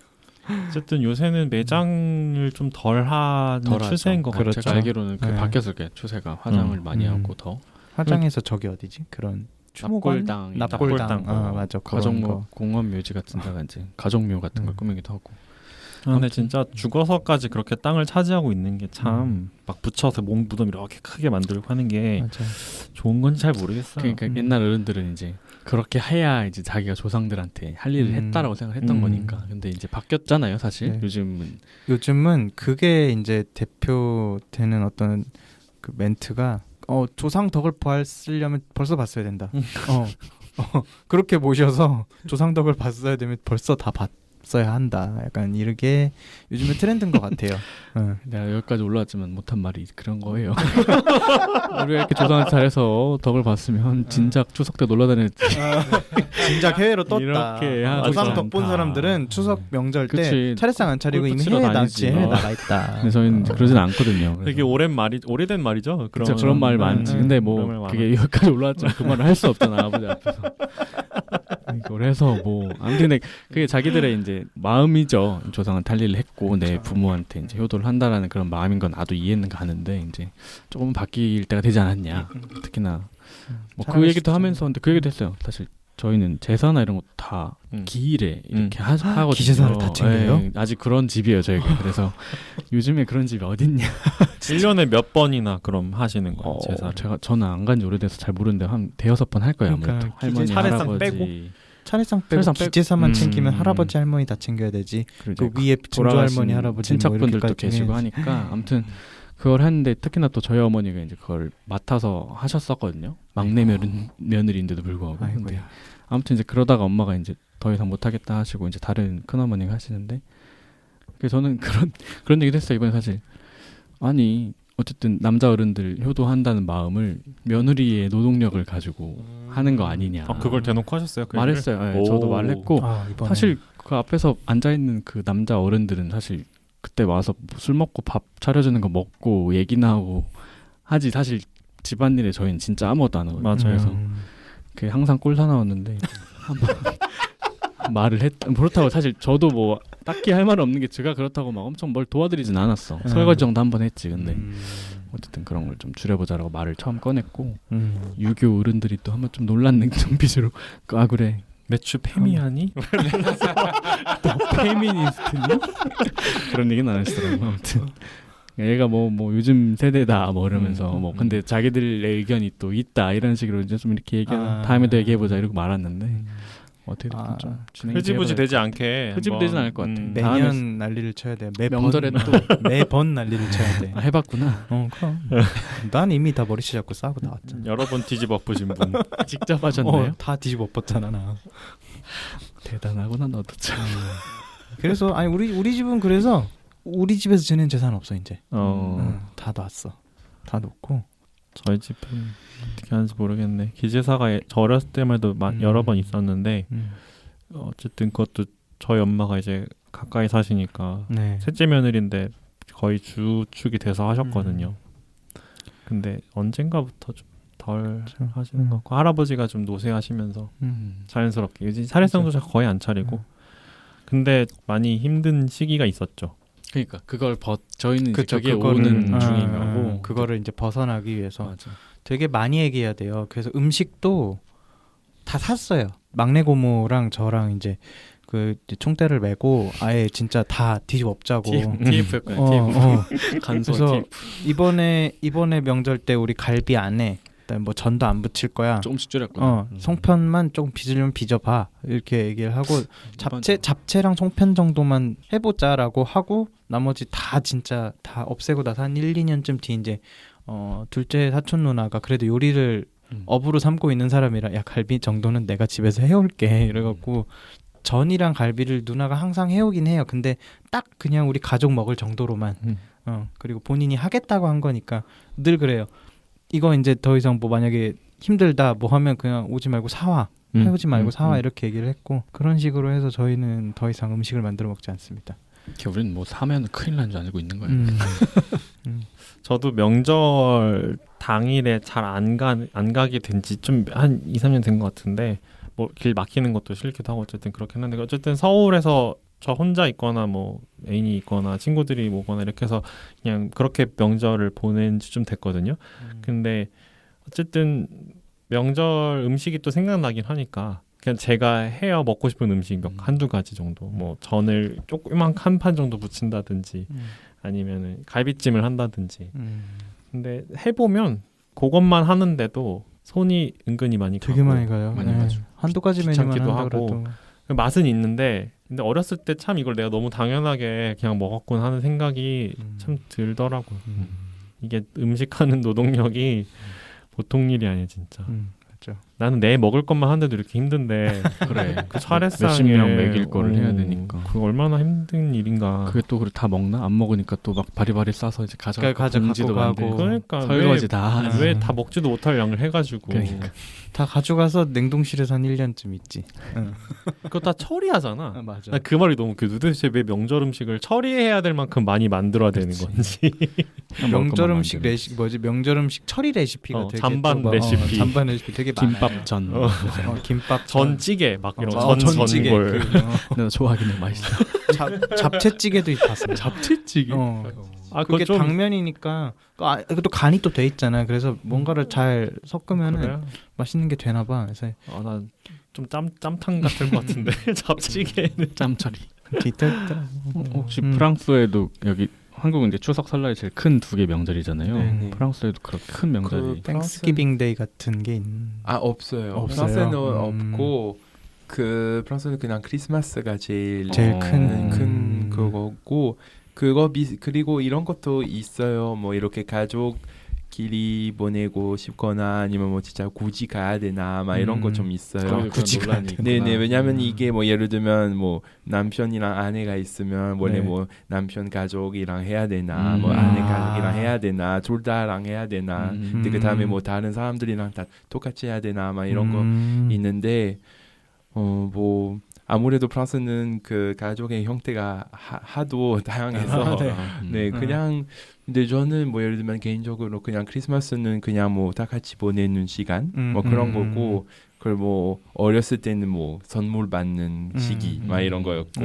Speaker 2: 어쨌든 요새는 매장을 좀 덜하는 추세인 것 같아요.
Speaker 3: 제가 알기로는 바뀌었을 게 추세가 화장을 많이 하고 더
Speaker 1: 화장에서 저기 어디지? 그런
Speaker 3: 납골당
Speaker 1: 맞아.
Speaker 3: 가족묘 공원 묘지 같은 데가 이제 가족묘 같은 걸 꾸미기도 하고.
Speaker 2: 근데 진짜 죽어서까지 그렇게 땅을 차지하고 있는 게 참 막 붙여서 무덤 이렇게 크게 만들고 하는 게 좋은 건지 잘 모르겠어요.
Speaker 3: 그러니까 옛날 어른들은 이제 그렇게 해야 이제 자기가 조상들한테 할 일을 했다라고 생각했던 거니까. 근데 이제 바뀌었잖아요, 사실. 요즘은
Speaker 1: 그게 이제 대표되는 어떤 그 멘트가 조상 덕을 봤으려면 벌써 봤어야 된다. 그렇게 모셔서 조상 덕을 봤어야 되면 벌써 다 없어야 한다. 약간 이렇게 요즘에 트렌드인 것 같아요.
Speaker 3: 내가 여기까지 올라왔지만 못한 말이 그런 거예요. 우리가 이렇게 조상을 잘해서 덕을 봤으면 진작 추석 때 놀러 다녔지.
Speaker 1: 진작 해외로 떴다.
Speaker 3: 이렇게 하고
Speaker 1: 조상
Speaker 3: 있지
Speaker 1: 덕 본
Speaker 3: 않다.
Speaker 1: 사람들은 추석 명절 때
Speaker 3: 그치.
Speaker 1: 차례상 안 차리고 이미
Speaker 3: 골프 치러
Speaker 1: 해외
Speaker 3: 다니지.
Speaker 1: 나가 있다.
Speaker 3: 근데 저희는 그러진 않거든요.
Speaker 2: 되게 오래된 말이죠.
Speaker 3: 그쵸, 그런 말 많지. 근데
Speaker 2: 그런 말
Speaker 3: 뭐 그게 여기까지 올라왔지만 그 말을 할 수 없잖아 아버지 앞에서. 그래서 뭐 아무튼 근데 그게 자기들의 이제 마음이죠. 조상은 탈리를 했고 내 부모한테 이제 효도를 한다라는 그런 마음인 건 나도 이해는 가는데 이제 조금 바뀔 때가 되지 않았냐. 특히나 뭐 그 얘기도 하면서 근데 그 얘기도 했어요. 사실 저희는 제사나 이런 것도 다 기일에 이렇게 하거든요.
Speaker 1: 기제사를 다 챙겨요?
Speaker 3: 네, 아직 그런 집이에요 저희가. 그래서 요즘에 그런 집이 어딨냐.
Speaker 2: 1년에 몇 번이나 그럼 하시는 거예요? 제사를?
Speaker 3: 저는 안 간 지 오래돼서 잘 모르는데 한 대여섯 번 할 거예요.
Speaker 1: 그러니까
Speaker 3: 아무래도 할머니
Speaker 1: 차례상
Speaker 3: 할아버지
Speaker 1: 빼고? 차례상 빼고
Speaker 3: 차례상
Speaker 1: 기제사만 챙기면
Speaker 3: 음.
Speaker 1: 할아버지 할머니 다 챙겨야 되지.
Speaker 3: 그리고
Speaker 1: 그 위에 증조
Speaker 3: 돌아가신
Speaker 1: 할머니 할아버지
Speaker 3: 친척분들도 계시고 하니까 아무튼 그걸 했는데 특히나 또 저희 어머니가 이제 그걸 맡아서 하셨었거든요. 막내 며느리인데도 불구하고. 근데
Speaker 1: 아이고야.
Speaker 3: 아무튼 이제 그러다가 엄마가 이제 더 이상 못하겠다 하시고 이제 다른 큰 어머니가 하시는데 그래서 저는 그런 얘기도 했어요. 이번에 사실 아니 어쨌든 남자 어른들 효도한다는 마음을 며느리의 노동력을 가지고 하는 거 아니냐.
Speaker 2: 그걸 대놓고 하셨어요? 그
Speaker 3: 말했어요. 네,
Speaker 2: 오.
Speaker 3: 저도 말했고
Speaker 1: 이번에.
Speaker 3: 사실 그 앞에서 앉아 있는 그 남자 어른들은 사실 그때 와서 술 먹고 밥 차려주는 거 먹고 얘기나 하고 하지 사실 집안일에 저희는 진짜 아무것도 안 하거든요.
Speaker 2: 맞아요.
Speaker 3: 그래서 그게 항상 꼴 사나웠는데 한번 말을 그렇다고 사실 저도 뭐 딱히 할 말은 없는 게 제가 그렇다고 막 엄청 뭘 도와드리진 않았어. 설거지 정도 한 번 했지. 근데 어쨌든 그런 걸 좀 줄여보자라고 말을 처음 꺼냈고 유교 어른들이 또 한번 좀 놀란 눈빛으로 그래
Speaker 2: 매추 페미하니?
Speaker 3: 또 페미니스트니? 그런 얘기는 안 하시더라고요. 아무튼 얘가 뭐 요즘 세대다 뭐 이러면서 뭐 근데 자기들의 의견이 또 있다 이런 식으로 이제 좀 이렇게 다음에도 얘기해보자 이러고 말았는데 어떻게 좀 진행이
Speaker 2: 흐지부지 되지 않게
Speaker 3: 흐지부지는 않을 것 같아.
Speaker 1: 매년 난리를 쳐야 돼.
Speaker 3: 명절에 또
Speaker 1: 매번 난리를 쳐야 돼.
Speaker 3: 해봤구나.
Speaker 1: 그럼. 난 이미 다 머리 씻고 싸고 나왔잖아.
Speaker 2: 여러 번 뒤집어 엎으신 분.
Speaker 3: 직접 하셨나요?
Speaker 1: 다 뒤집어 엎었잖아 나.
Speaker 3: 대단하구나 너도 참.
Speaker 1: 그래서 아니 우리 집은 그래서 우리 집에서 지낸 재산 없어 이제. 다 놨어. 다 놓고.
Speaker 2: 저희 집은 어떻게 하는지 모르겠네. 기제사가 저 어렸을 때만 해도 여러 번 있었는데 어쨌든 그것도 저희 엄마가 이제 가까이 사시니까 셋째 며느리인데 거의 주축이 돼서 하셨거든요. 근데 언젠가부터 좀 덜 하시는 것 같고 할아버지가 좀 노쇠하시면서 자연스럽게 요즘 차례상도 거의 안 차리고 근데 많이 힘든 시기가 있었죠.
Speaker 3: 그러니까 그걸 저희는
Speaker 1: 그쵸,
Speaker 3: 그게
Speaker 1: 그거를,
Speaker 3: 오는 중인 거고
Speaker 1: 그거를 이제 벗어나기 위해서
Speaker 3: 맞아.
Speaker 1: 되게 많이 얘기해야 돼요. 그래서 음식도 다 샀어요. 막내 고모랑 저랑 이제 그 총대를 메고 아예 진짜 다 뒤집어 엎자고.
Speaker 3: TF였거든요. TF. 간소
Speaker 1: 그래서
Speaker 3: TF.
Speaker 1: 이번에 명절 때 우리 갈비 안에 일단 뭐 전도 안 붙일 거야.
Speaker 3: 조금씩 줄였구나.
Speaker 1: 송편만 조금 빚으려면 빚어봐 이렇게 얘기를 하고 잡채랑 송편 정도만 해보자라고 하고 나머지 다 진짜 다 없애고 나서 한 1, 2년쯤 뒤 이제 둘째 사촌 누나가 그래도 요리를 업으로 삼고 있는 사람이라 야 갈비 정도는 내가 집에서 해올게 이래갖고 전이랑 갈비를 누나가 항상 해오긴 해요. 근데 딱 그냥 우리 가족 먹을 정도로만 그리고 본인이 하겠다고 한 거니까 늘 그래요. 이거 이제 더 이상 뭐 만약에 힘들다 뭐 하면 그냥 오지 말고 사와 해오지 말고 사와 이렇게 얘기를 했고 그런 식으로 해서 저희는 더 이상 음식을 만들어 먹지 않습니다.
Speaker 3: 우리는 뭐 사면 큰일 난 줄 알고 있는 거예요.
Speaker 2: 저도 명절 당일에 잘 안 가게 된 지 좀 한 2, 3년 된 것 같은데 뭐 길 막히는 것도 싫기도 하고 어쨌든 그렇긴 한데 어쨌든 서울에서 저 혼자 있거나 뭐 애인이 있거나 친구들이 오거나 이렇게 해서 그냥 그렇게 명절을 보낸 지 좀 됐거든요. 근데 어쨌든 명절 음식이 또 생각나긴 하니까 그냥 제가 해야 먹고 싶은 음식 한두 가지 정도 뭐 전을 조그만 한 판 정도 부친다든지 아니면은 갈비찜을 한다든지 근데 해보면 그것만 하는데도 손이 은근히 많이 가고
Speaker 1: 되게 많이 가요.
Speaker 3: 많이 가죠.
Speaker 1: 한두 가지 메뉴만
Speaker 2: 귀찮기도
Speaker 1: 한다
Speaker 2: 하고.
Speaker 1: 그래도
Speaker 2: 맛은 있는데 근데 어렸을 때 참 이걸 내가 너무 당연하게 그냥 먹었군 하는 생각이 참 들더라고요. 이게 음식하는 노동력이 보통 일이 아니에요 진짜.
Speaker 1: 그렇죠.
Speaker 2: 나는 내 먹을 것만 하는데도 이렇게 힘든데
Speaker 3: 그래.
Speaker 2: 그 차례상에
Speaker 3: 몇십 명 먹일 거를 해야 되니까.
Speaker 2: 그거 얼마나 힘든 일인가.
Speaker 3: 그게 또 다 먹나? 안 먹으니까 또 막 바리바리 싸서 이제
Speaker 1: 가져가고
Speaker 3: 봉지도 만들고
Speaker 2: 그러니까
Speaker 3: 설거지 다 하지.
Speaker 2: 왜 다 먹지도 못할 양을 해가지고
Speaker 3: 그러니까.
Speaker 1: 다 가져가서 냉동실에서 한 1년쯤 있지.
Speaker 2: 그거 다 처리하잖아.
Speaker 1: 맞아.
Speaker 2: 나 그 말이 너무 도대체 왜 명절 음식을 처리해야 될 만큼 많이 만들어야 되는 건지.
Speaker 1: 명절 음식 레시피 뭐지? 명절 음식 처리 레시피가 되게
Speaker 2: 잔반
Speaker 1: 또 막,
Speaker 2: 레시피.
Speaker 1: 잔반 레시피 되게 많아요.
Speaker 3: 김밥전.
Speaker 1: 김밥
Speaker 2: 전찌개 막 이런
Speaker 1: 전찌개.
Speaker 2: 전골.
Speaker 3: 내가 좋아하긴 해. 맛있어.
Speaker 1: 잡채찌개도 봤습니다.
Speaker 3: 잡채찌개.
Speaker 2: 아
Speaker 1: 그게
Speaker 2: 좀
Speaker 1: 당면이니까 또 간이 또 돼 있잖아. 그래서 뭔가를 잘 섞으면은
Speaker 2: 그래?
Speaker 1: 맛있는 게 되나 봐. 그래서
Speaker 2: 난좀 짬탕 같을 것 같은데 잡찌개는
Speaker 3: 짬처리.
Speaker 1: 디테일더라고.
Speaker 3: 혹시 프랑스에도 여기 한국은 이제 추석 설날이 제일 큰 두 개 명절이잖아요.
Speaker 4: 네네.
Speaker 3: 프랑스에도 그렇게 큰 명절이
Speaker 1: 땡스기빙 데이 같은 게 있는.
Speaker 4: 없어요.
Speaker 1: 없어요?
Speaker 4: 프랑스는 없고 그 프랑스는 그냥 크리스마스가 제일
Speaker 1: 큰
Speaker 4: 그거고 그리고 이런 것도 있어요. 뭐 이렇게 가족끼리 보내고 싶거나 아니면 뭐 진짜 굳이 가야 되나 막 이런 거 좀 있어요.
Speaker 1: 굳이 가야 되나.
Speaker 4: 네네. 왜냐하면 이게 뭐 예를 들면 뭐 남편이랑 아내가 있으면 원래
Speaker 1: 네.
Speaker 4: 뭐 남편 가족이랑 해야 되나 뭐 아내 가족이랑 해야 되나 둘 다랑 해야 되나 근데 그 다음에 뭐 다른 사람들이랑 다 똑같이 해야 되나 막 이런 거 있는데 뭐 아무래도 프랑스는 그 가족의 형태가 하도 다양해서 네 그냥 근데 저는 뭐 예를 들면 개인적으로 그냥 크리스마스는 그냥 뭐 다 같이 보내는 시간 뭐 그런 거고 그걸 뭐 어렸을 때는 뭐 선물 받는 시기 막 이런 거였고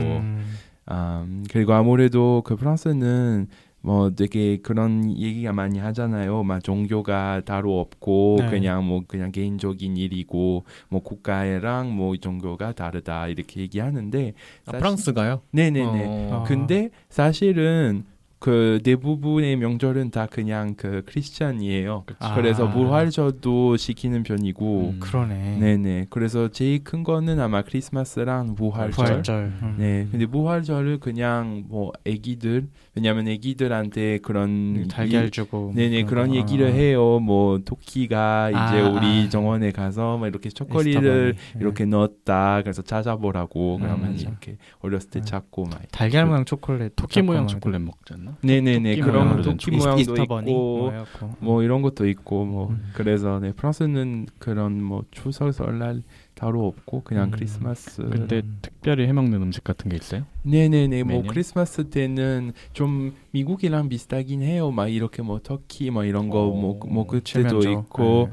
Speaker 4: 그리고 아무래도 그 프랑스는 뭐 되게 그런 얘기가 많이 하잖아요. 막 종교가 따로 없고
Speaker 1: 네.
Speaker 4: 그냥 개인적인 일이고 뭐 국가랑 뭐 종교가 다르다 이렇게 얘기하는데
Speaker 2: 프랑스가요?
Speaker 4: 네네네. 근데 사실은 그 대부분의 명절은 다 그냥 그 크리스찬이에요. 그래서 부활절도 시키는 편이고
Speaker 1: 그러네.
Speaker 4: 네네. 그래서 제일 큰 거는 아마 크리스마스랑 부활절. 네. 근데 부활절을 그냥 뭐 애기들 왜냐면 애기들한테 그런
Speaker 1: 달걀 주고
Speaker 4: 네네 그런 얘기를 해요. 뭐 토끼가 이제 우리 정원에 가서 막 이렇게 초콜릿을 이렇게 넣었다. 그래서 찾아보라고 그러면 이렇게 어렸을 때 찾고 막
Speaker 1: 달걀 모양 초콜릿,
Speaker 3: 토끼 모양 초콜릿 먹잖아.
Speaker 4: 네네네 그런
Speaker 3: 모양으로
Speaker 4: 토끼 모양도
Speaker 1: 이스터버니
Speaker 4: 있고 뭐 이런 것도 있고 뭐 그래서 네 프랑스는 그런 뭐 추석 설날 따로 없고 그냥 크리스마스.
Speaker 3: 근데 특별히 해먹는 음식 같은 게 있어요?
Speaker 4: 네네네 뭐
Speaker 3: 메뉴?
Speaker 4: 크리스마스 때는 좀 미국이랑 비슷하긴 해요. 막 이렇게 뭐 터키 뭐 이런 거 뭐 그때도 있고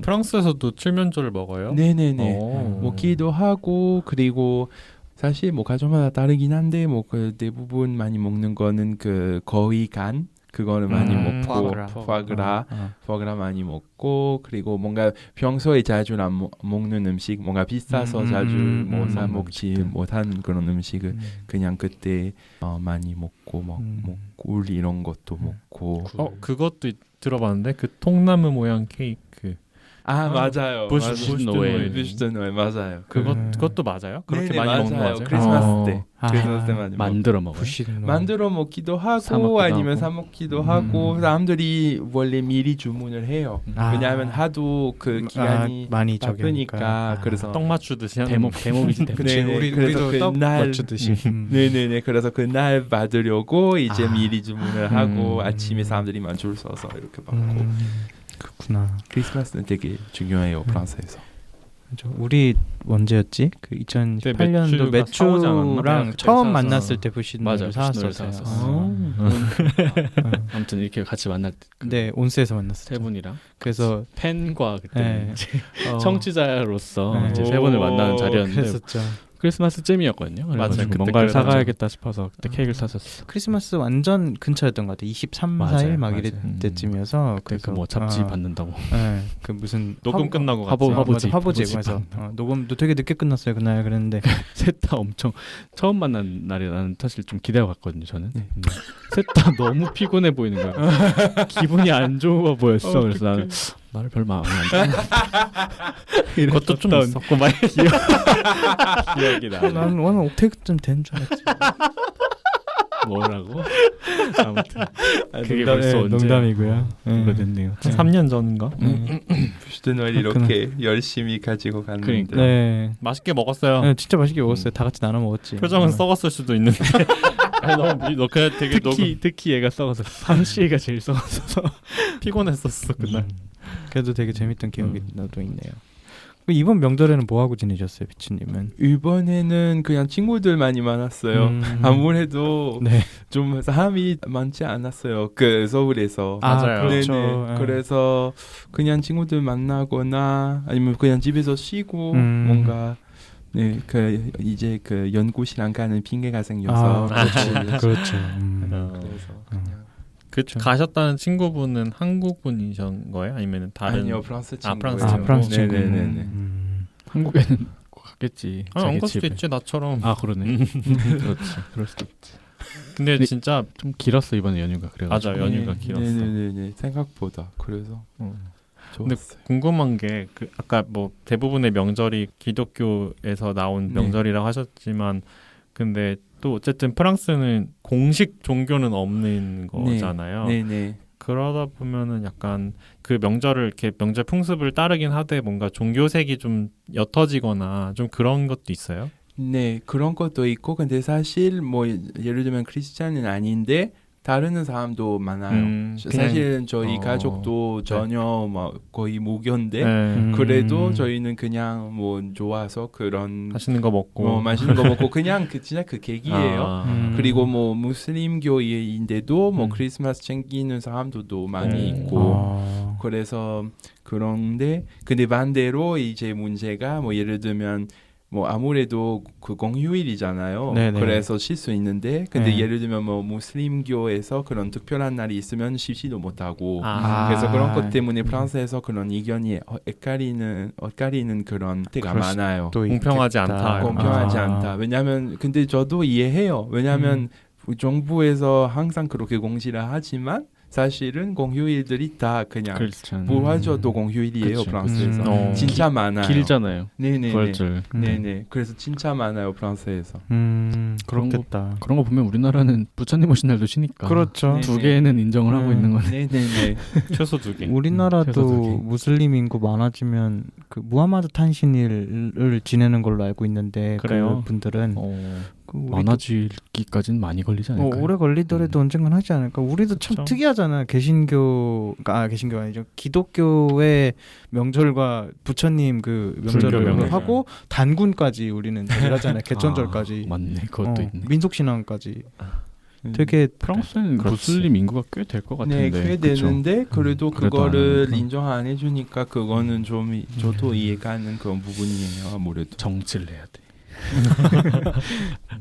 Speaker 2: 프랑스에서도 칠면조를 먹어요?
Speaker 4: 네네네 먹기도 하고 그리고 사실 뭐 가족마다 다르긴 한데 뭐 그 대부분 많이 먹는 거는 그 거위 간 그거를 많이 먹고 포아그라 많이 먹고 그리고 뭔가 평소에 자주 안 먹는 음식 뭔가 비싸서 자주 뭐 사 먹지 못한 그런 음식을 그냥 그때 많이 먹고 뭐 꿀 이런 것도 먹고
Speaker 2: 그것도 들어봤는데 그 통나무 모양 케이크
Speaker 4: 맞아요. 부슈드노엘 맞아요.
Speaker 2: 그것도 맞아요? 그렇게
Speaker 4: 네네,
Speaker 2: 많이
Speaker 4: 맞아요.
Speaker 2: 먹는 거죠?
Speaker 4: 크리스마스 때. 크리스마스 때 많이
Speaker 3: 만들어 먹어요.
Speaker 4: 만들어 먹기도 하고
Speaker 3: 먹기도
Speaker 4: 아니면
Speaker 3: 하고.
Speaker 4: 사 먹기도 하고 사람들이 원래 미리 주문을 해요. 왜냐하면 하도 그 기간이
Speaker 1: 많이
Speaker 4: 바쁘니까 그래서
Speaker 2: 떡 맞추듯이
Speaker 3: 대목이지 대목.
Speaker 1: 그치, 우리도 떡 맞추듯이.
Speaker 4: 네네네. 그래서 그날 받으려고 이제 미리 주문을 하고 아침에 사람들이 만 줄 서서 이렇게 받고.
Speaker 1: 그렇구나.
Speaker 4: 크리스마스는 되게 중요해요 프랑스에서.
Speaker 1: 우리 언제였지? 그 2018년도 매추랑 처음 만났을 때 부시노를 사왔었어요.
Speaker 3: 아무튼 이렇게 같이 만날 때.
Speaker 1: 네, 온스에서 만났어요.
Speaker 3: 세 분이랑.
Speaker 1: 그래서
Speaker 3: 팬과 그때 청취자로서 이제 세 분을 만나는 자리였는데.
Speaker 1: 그랬었죠.
Speaker 3: 크리스마스 쯤이었거든요.
Speaker 2: 맞아요.
Speaker 3: 뭔가를 사가야겠다 싶어서 그때 케이크를 사셨어.
Speaker 1: 크리스마스 완전 근처였던 것 같아요. 23, 4일 막 이럴 때쯤이어서
Speaker 3: 그래서 뭐 잡지 받는다고.
Speaker 1: 네, 그 무슨
Speaker 2: 녹음 끝나고
Speaker 1: 화보집에서 녹음도 되게 늦게 끝났어요 그날. 그랬는데
Speaker 3: 셋 다 엄청 처음 만난 날이 나는 사실 좀 기대하고 갔거든요. 저는 셋 다 너무 피곤해 보이는 거야. 기분이 안 좋아 보였어. 그래서 나는 나를 별 마음에 안 들어.
Speaker 2: 그것도 좀 있었고 막
Speaker 3: 기억이 나.
Speaker 1: 나는 옥테이크쯤 된 줄 알았지.
Speaker 3: 뭐라고? 아무튼 그게 벌써 언제
Speaker 1: 농담이고요.
Speaker 3: 그거 됐네요.
Speaker 2: 한 3년 전인가?
Speaker 4: 푸슈드노엘 이렇게 열심히 가지고 갔는데
Speaker 3: 그러니까.
Speaker 1: 네.
Speaker 2: 맛있게 먹었어요.
Speaker 1: 네, 진짜 맛있게 먹었어요. 다 같이 나눠 먹었지.
Speaker 2: 표정은 썩었을 수도 있는데. 너 그냥 되게
Speaker 3: 특히 얘가 썩어서 삼시가 제일 썩어서
Speaker 2: 피곤했었어 그날.
Speaker 1: 그래도 되게 재밌던 기억이 나도 있네요. 이번 명절에는 뭐 하고 지내셨어요, 비치님은?
Speaker 4: 이번에는 그냥 친구들 많이 만났어요. 아무래도
Speaker 1: 네.
Speaker 4: 좀 사람이 많지 않았어요. 그 서울에서.
Speaker 2: 맞아요.
Speaker 1: 그렇죠.
Speaker 4: 네네.
Speaker 1: 네.
Speaker 4: 그래서 그냥 친구들 만나거나 아니면 그냥 집에서 쉬고 뭔가 네, 그 이제 그 연구실안 가는 핑계가 생겨서
Speaker 1: 그렇죠.
Speaker 4: 그래서 그냥
Speaker 2: 가셨다는 친구분은 한국 분이신 거예요? 아니면 다른?
Speaker 4: 아니요, 프랑스 친구.
Speaker 2: 프랑스
Speaker 1: 친구. 프랑스 친구.
Speaker 4: 네네네.
Speaker 3: 한국에는 갔겠지.
Speaker 2: 안 갈 수도 있지 나처럼.
Speaker 3: 아 그러네. 그렇지. 그럴 수도 있지.
Speaker 2: 근데 진짜
Speaker 3: 좀 길었어 이번에 연휴가 그래가지고.
Speaker 2: 맞아 연휴가 길었어.
Speaker 4: 네네네. 생각보다 그래서
Speaker 2: 근데
Speaker 4: 좋았어요.
Speaker 2: 궁금한 게 그 아까 뭐 대부분의 명절이 기독교에서 나온 명절이라고 하셨지만 근데 또 어쨌든 프랑스는 공식 종교는 없는 거잖아요.
Speaker 4: 네네.
Speaker 2: 그러다 보면은 약간 그 명절을 이렇게 명절 풍습을 따르긴 하되 뭔가 종교색이 좀 옅어지거나 좀 그런 것도 있어요.
Speaker 4: 네, 그런 것도 있고 근데 사실 뭐 예를 들면 크리스찬은 아닌데 다루는 사람도 많아요. 사실은 저희 가족도 전혀 뭐 거의 무교인데 그래도 저희는 그냥 뭐 좋아서 그런
Speaker 2: 맛있는 거 먹고
Speaker 4: 맛있는 거 먹고 그냥 진짜 그 계기예요. 그리고 뭐 무슬림교인데도 뭐 크리스마스 챙기는 사람들도 많이 있고 그래서 그런데 근데 반대로 이제 문제가 뭐 예를 들면 뭐 아무래도 그 공휴일이잖아요.
Speaker 1: 네네.
Speaker 4: 그래서 쉴 수 있는데 근데 예를 들면 뭐 무슬림교에서 그런 특별한 날이 있으면 쉬지도 못하고 그래서 그런 것 때문에 프랑스에서 그런 의견이 엇갈리는 그런 때가 많아요.
Speaker 2: 공평하지 않다.
Speaker 4: 공평하지 않다. 왜냐하면 근데 저도 이해해요. 왜냐하면 정부에서 항상 그렇게 공지를 하지만 사실은 공휴일들이 다 그냥 부활절도 공휴일이에요. 프랑스에서 진짜 많아요.
Speaker 3: 길잖아요.
Speaker 4: 네네.
Speaker 3: 부활절.
Speaker 4: 네네. 그래서 진짜 많아요 프랑스에서.
Speaker 1: 그렇겠다.
Speaker 3: 그런 거 보면 우리나라는 부처님 오신 날도 쉬니까.
Speaker 1: 그렇죠.
Speaker 3: 두 개는 인정을 하고 있는 거네.
Speaker 4: 네네네.
Speaker 2: 최소 2개.
Speaker 1: 우리나라도 무슬림 인구 많아지면 그 무하마드 탄신일을 지내는 걸로 알고 있는데
Speaker 2: 그래요?
Speaker 1: 그 분들은
Speaker 3: 많아지기까지는 많이 걸리지 않을까요?
Speaker 1: 오래 걸리더라도 언젠간 하지 않을까. 우리도 참
Speaker 2: 그쵸?
Speaker 1: 특이하잖아. 개신교가 아니죠. 기독교의 명절과 부처님 그 명절을 하고 단군까지 우리는 하잖아요. 개천절까지.
Speaker 3: 맞네. 그것도 있네.
Speaker 1: 민속신앙까지. 되게
Speaker 3: 프랑스는 무슬림 인구가 꽤 될 것 같은데.
Speaker 4: 네, 꽤 되는데 그래도 그거를 인정 안 해주니까 그거는 좀 저도 이해가는 그런 부분이에요. 아무래도
Speaker 3: 정치를 해야 돼.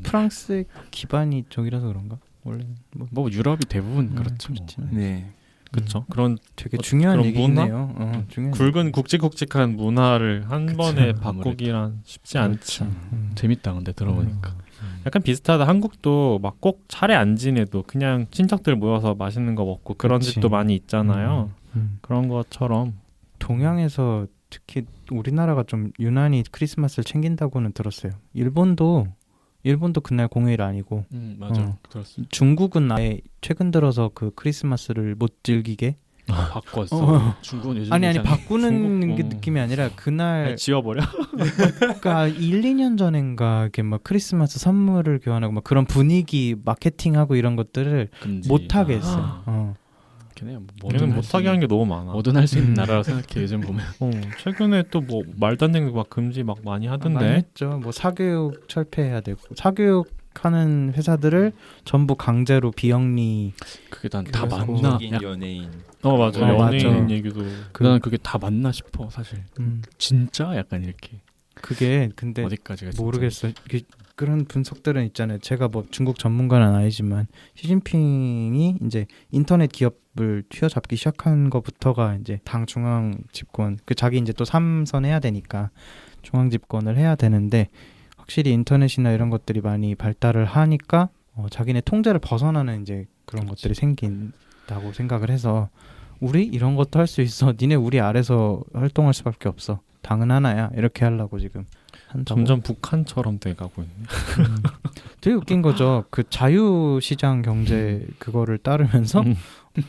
Speaker 1: 프랑스의 기반이 저기라서 그런가? 원래
Speaker 3: 뭐 유럽이 대부분 그렇죠.
Speaker 4: 네,
Speaker 2: 그렇죠. 그런
Speaker 1: 되게 중요한
Speaker 2: 그런
Speaker 1: 얘기네요.
Speaker 2: 굵은 굵직굵직한 문화를 한 번에 바꾸기란 쉽지 않지.
Speaker 3: 재밌다 근데 들어보니까.
Speaker 2: 약간 비슷하다. 한국도 막 꼭 차례 안 지내도 그냥 친척들 모여서 맛있는 거 먹고 그런 집도 많이 있잖아요. 그런 것처럼
Speaker 1: 동양에서 특히 우리나라가 좀 유난히 크리스마스를 챙긴다고는 들었어요. 일본도 그날 공휴일 아니고
Speaker 3: 맞아. 들었습니다.
Speaker 1: 중국은 아예 최근 들어서 그 크리스마스를 못 즐기게
Speaker 3: 바꿨어. 중국은 요즘
Speaker 1: 아니 바꾸는 게 느낌이 아니라 그날
Speaker 2: 지워버려.
Speaker 1: 그러니까 1, 2년 전인가 이렇게 막 크리스마스 선물을 교환하고 막 그런 분위기 마케팅하고 이런 것들을 못 하게 했어요.
Speaker 2: 우리는 못하게 하는 게 너무 많아.
Speaker 3: 뭐든 할 수 있는 나라라고 생각해 요즘 보면.
Speaker 2: 최근에 또 뭐 말도 안 되는 거 막 금지 막 많이 하던데.
Speaker 1: 많이 했죠. 뭐 사교육 철폐해야 되고 사교육하는 회사들을 전부 강제로 비영리.
Speaker 3: 그게 난 다 맞나?
Speaker 4: 연예인.
Speaker 2: 맞아. 연예인 얘기도.
Speaker 3: 나는 그게 다 맞나 싶어 사실. 진짜 약간 이렇게.
Speaker 1: 그게 근데
Speaker 3: 어디까지가
Speaker 1: 모르겠어. 그런 분석들은 있잖아요. 제가 뭐 중국 전문가는 아니지만 시진핑이 이제 인터넷 기업을 휘어잡기 시작한 것부터가 이제 당 중앙 집권 자기 이제 또 3선 해야 되니까 중앙 집권을 해야 되는데 확실히 인터넷이나 이런 것들이 많이 발달을 하니까 자기네 통제를 벗어나는 이제 그런 것들이 생긴다고 생각을 해서 우리 이런 것도 할 수 있어. 니네 우리 아래서 활동할 수밖에 없어. 당은 하나야. 이렇게 하려고 지금 한다고.
Speaker 2: 점점 북한처럼 돼가고 있네.
Speaker 1: 되게 웃긴 거죠. 그 자유시장 경제 그거를 따르면서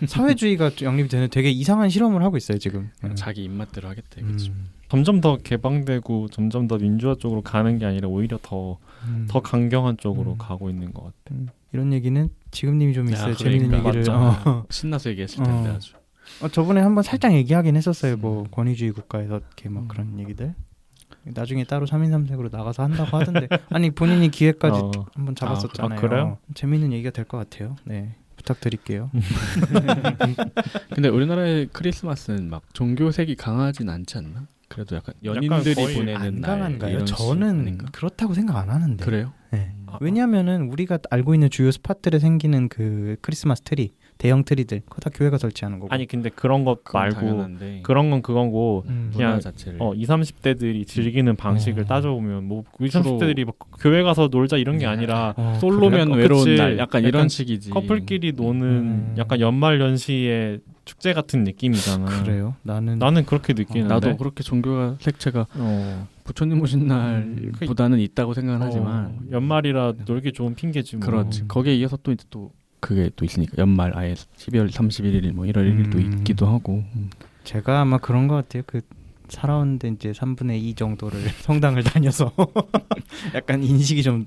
Speaker 1: 사회주의가 영립이 되는 되게 이상한 실험을 하고 있어요 지금.
Speaker 3: 자기 입맛대로 하겠대. 그렇죠.
Speaker 2: 점점 더 개방되고 점점 더 민주화 쪽으로 가는 게 아니라 오히려 더 강경한 쪽으로 가고 있는 것 같아.
Speaker 1: 이런 얘기는 지금님이 좀 있어요.
Speaker 3: 야,
Speaker 1: 재밌는
Speaker 3: 그러니까,
Speaker 1: 얘기를.
Speaker 3: 신나서 얘기했을 텐데 아주.
Speaker 1: 저번에 한번 살짝 얘기하긴 했었어요. 뭐 권위주의 국가에서 이렇게 막 그런 얘기들. 나중에 따로 3인 3색으로 나가서 한다고 하던데 아니 본인이 기회까지 한번 잡았었잖아요.
Speaker 2: 그래요?
Speaker 1: 재밌는 얘기가 될 것 같아요. 네. 부탁드릴게요.
Speaker 3: 근데 우리나라의 크리스마스는 막 종교색이 강하진 않지 않나? 그래도 약간 연인들이
Speaker 2: 거의
Speaker 3: 보내는
Speaker 1: 안
Speaker 3: 날
Speaker 1: 강한가요?
Speaker 3: 이런
Speaker 1: 저는
Speaker 3: 아닌가?
Speaker 1: 그렇다고 생각 안 하는데.
Speaker 3: 그래요?
Speaker 1: 네. 왜냐하면은 우리가 알고 있는 주요 스팟들에 생기는 그 크리스마스 트리, 대형 트리들, 그거 다 교회가 설치하는 거고.
Speaker 2: 아니 근데 그런 것
Speaker 3: 그건
Speaker 2: 말고
Speaker 3: 당연한데.
Speaker 2: 그런 건 그거고
Speaker 3: 문화
Speaker 2: 그냥
Speaker 3: 자체를
Speaker 2: 20, 30대들이 즐기는 방식을 따져보면 뭐 20, 30대들이 막 교회 가서 놀자 이런 게 아니라
Speaker 3: 솔로면
Speaker 2: 그래?
Speaker 3: 외로운
Speaker 2: 그치.
Speaker 3: 날 약간 이런
Speaker 2: 약간
Speaker 3: 식이지.
Speaker 2: 커플끼리 노는 약간 연말 연시의 축제 같은 느낌이잖아.
Speaker 1: 그래요? 나는
Speaker 2: 그렇게 느끼는데.
Speaker 3: 나도 그렇게 종교가 색채가 부처님 오신 날보다는 있다고 생각은 하지만
Speaker 2: 연말이라 놀기 좋은 핑계지 뭐.
Speaker 3: 그렇지. 거기에 이어서 또 그게 또 있으니까 연말 아예 12월 31일 뭐 1월 1일도 있기도 하고.
Speaker 1: 제가 아마 그런 것 같아요. 그 살아오는데 이제 3분의 2 정도를 성당을 다녀서 약간 인식이 좀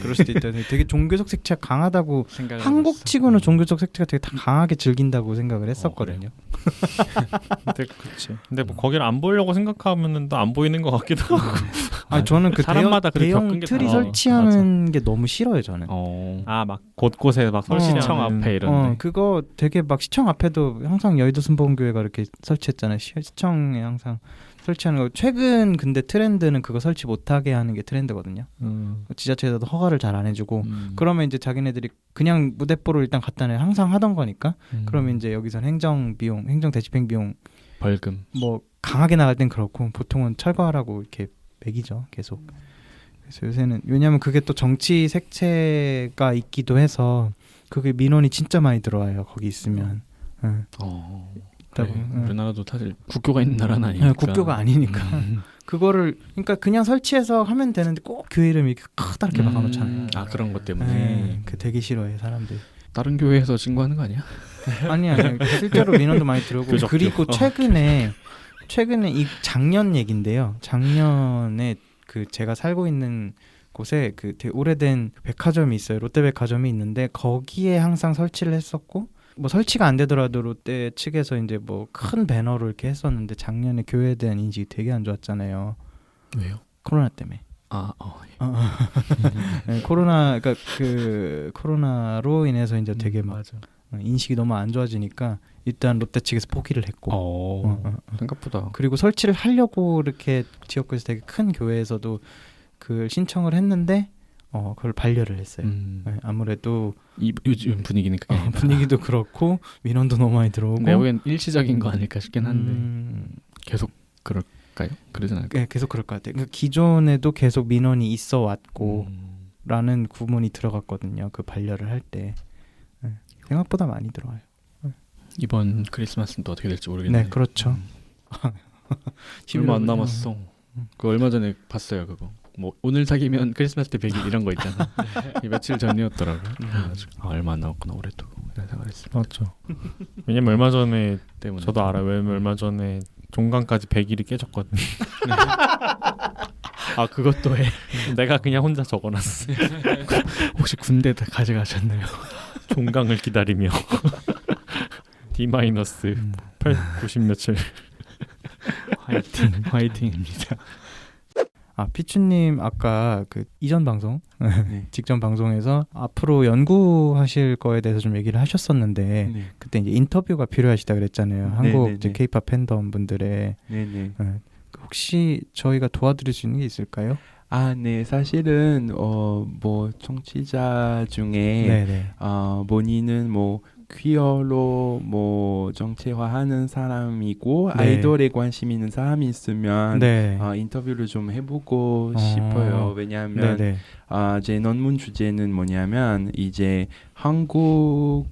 Speaker 1: 그럴 수도 있다. 되게 종교적 색채가 강하다고 한국치고는 종교적 색채가 되게 다 강하게 즐긴다고 생각을 했었거든요.
Speaker 2: 근데 뭐 거기를 안 보려고 생각하면은 또 안 보이는 것 같기도 하고.
Speaker 1: 아니 저는 그
Speaker 3: 사람마다
Speaker 1: 대형 트리 설치하는 게 너무 싫어요 저는.
Speaker 2: 막 곳곳에 막 설치하는
Speaker 3: 시청 앞에 이런.
Speaker 1: 그거 되게 막 시청 앞에도 항상 여의도 순복음교회가 이렇게 설치했잖아요. 시청에 항상 설치하는 거. 최근 근데 트렌드는 그거 설치 못하게 하는 게 트렌드거든요. 지자체에서도 허가를 잘 안 해주고 그러면 이제 자기네들이 그냥 무대뽀로 일단 갖다 내 항상 하던 거니까 그러면 이제 여기선 행정 대집행 비용
Speaker 3: 벌금
Speaker 1: 뭐 강하게 나갈 땐 그렇고 보통은 철거하라고 이렇게 매기죠 계속. 그래서 요새는 왜냐하면 그게 또 정치 색채가 있기도 해서 그게 민원이 진짜 많이 들어와요 거기 있으면.
Speaker 3: 그래. 우리나라도 사실 국교가 있는 나라는 아니니까.
Speaker 1: 국교가 아니니까 그거를 그러니까 그냥 설치해서 하면 되는데 꼭 교회 이름 이렇게 크다랗게 막아놓잖아요.
Speaker 3: 그런 것 때문에.
Speaker 1: 그 되게 싫어해 사람들.
Speaker 3: 다른 교회에서 신고하는 거 아니야?
Speaker 1: 아니야 실제로 민원도 많이 들어오고 그리고 최근에 이 작년 얘긴데요. 작년에 그 제가 살고 있는 곳에 그 되게 오래된 백화점이 있어요. 롯데백화점이 있는데 거기에 항상 설치를 했었고 뭐 설치가 안 되더라도 롯데 측에서 이제 뭐 큰 배너로 이렇게 했었는데 작년에 교회에 대한 인식이 되게 안 좋았잖아요.
Speaker 3: 왜요?
Speaker 1: 코로나 때문에. 네, 그러니까 그 코로나로 인해서 이제 되게 막 인식이 너무 안 좋아지니까 일단 롯데 측에서 포기를 했고.
Speaker 3: 생각보다.
Speaker 1: 그리고 설치를 하려고 이렇게 지역구에서 되게 큰 교회에서도 그 신청을 했는데 그걸 반려를 했어요. 네, 아무래도
Speaker 3: 요즘 분위기는 그게
Speaker 1: 분위기도 그렇고 민원도 너무 많이 들어오고.
Speaker 3: 내가 보기엔 일시적인 거 아닐까 싶긴 한데 계속 그럴까요? 그러진 않을까요?
Speaker 1: 네, 계속 그럴 것 같아요. 그러니까 기존에도 계속 민원이 있어 왔고 라는 구문이 들어갔거든요. 그 반려를 할 때. 네, 생각보다 많이 들어와요.
Speaker 3: 이번 크리스마스는 또 어떻게 될지 모르겠네요.
Speaker 1: 네, 그렇죠.
Speaker 3: 얼마 안 남았어. 그 얼마 전에 봤어요 그거. 뭐 오늘 사귀면 크리스마스 때 100일 이런 거 있잖아. 며칠 전이었더라고요. 얼마 안 남았구나 올해도 이런 생각을 했습니다.
Speaker 2: 맞죠. 왜냐면 얼마 전에
Speaker 3: 때문에
Speaker 2: 저도 알아요. 왜냐면 얼마 전에 종강까지 100일이 깨졌거든.
Speaker 3: 그것도 해.
Speaker 2: 내가 그냥 혼자 적어놨어.
Speaker 3: 혹시 군대에다 가져가셨나요?
Speaker 2: 종강을 기다리며 D-8 90 며칠.
Speaker 3: 화이팅입니다.
Speaker 1: 피추님 아까 그 이전 방송 직전 방송에서 앞으로 연구하실 거에 대해서 좀 얘기를 하셨었는데 그때 이제 인터뷰가 필요하시다 그랬잖아요. 한국 이제 K-pop 팬덤 분들의 혹시 저희가 도와드릴 수 있는 게 있을까요?
Speaker 4: 네, 사실은 뭐 청취자 중에 본인은 뭐 퀴어로 뭐 정체화하는 사람이고 아이돌에 관심 있는 사람이 있으면 인터뷰를 좀 해보고 싶어요. 왜냐하면 제 논문 주제는 뭐냐면 이제 한국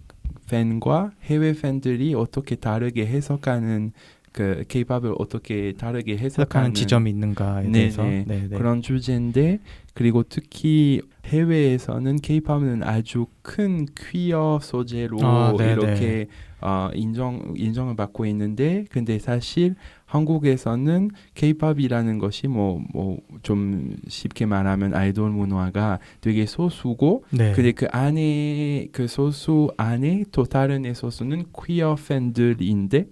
Speaker 4: 팬과 해외 팬들이 어떻게 다르게 해석하는 그 K-팝을 어떻게 다르게
Speaker 1: 해석하는
Speaker 4: 해석하는
Speaker 1: 지점이 있는가에 대해서 네네.
Speaker 4: 그런 주제인데 그리고 특히 해외에서는 K-팝은 아주 큰 퀴어 소재로 이렇게 인정을 받고 있는데 근데 사실 한국에서는 K-팝이라는 것이 뭐 좀 쉽게 말하면 아이돌 문화가 되게 소수고 근데 그 안에 그 소수 안에 또 다른 소수는 퀴어 팬들인데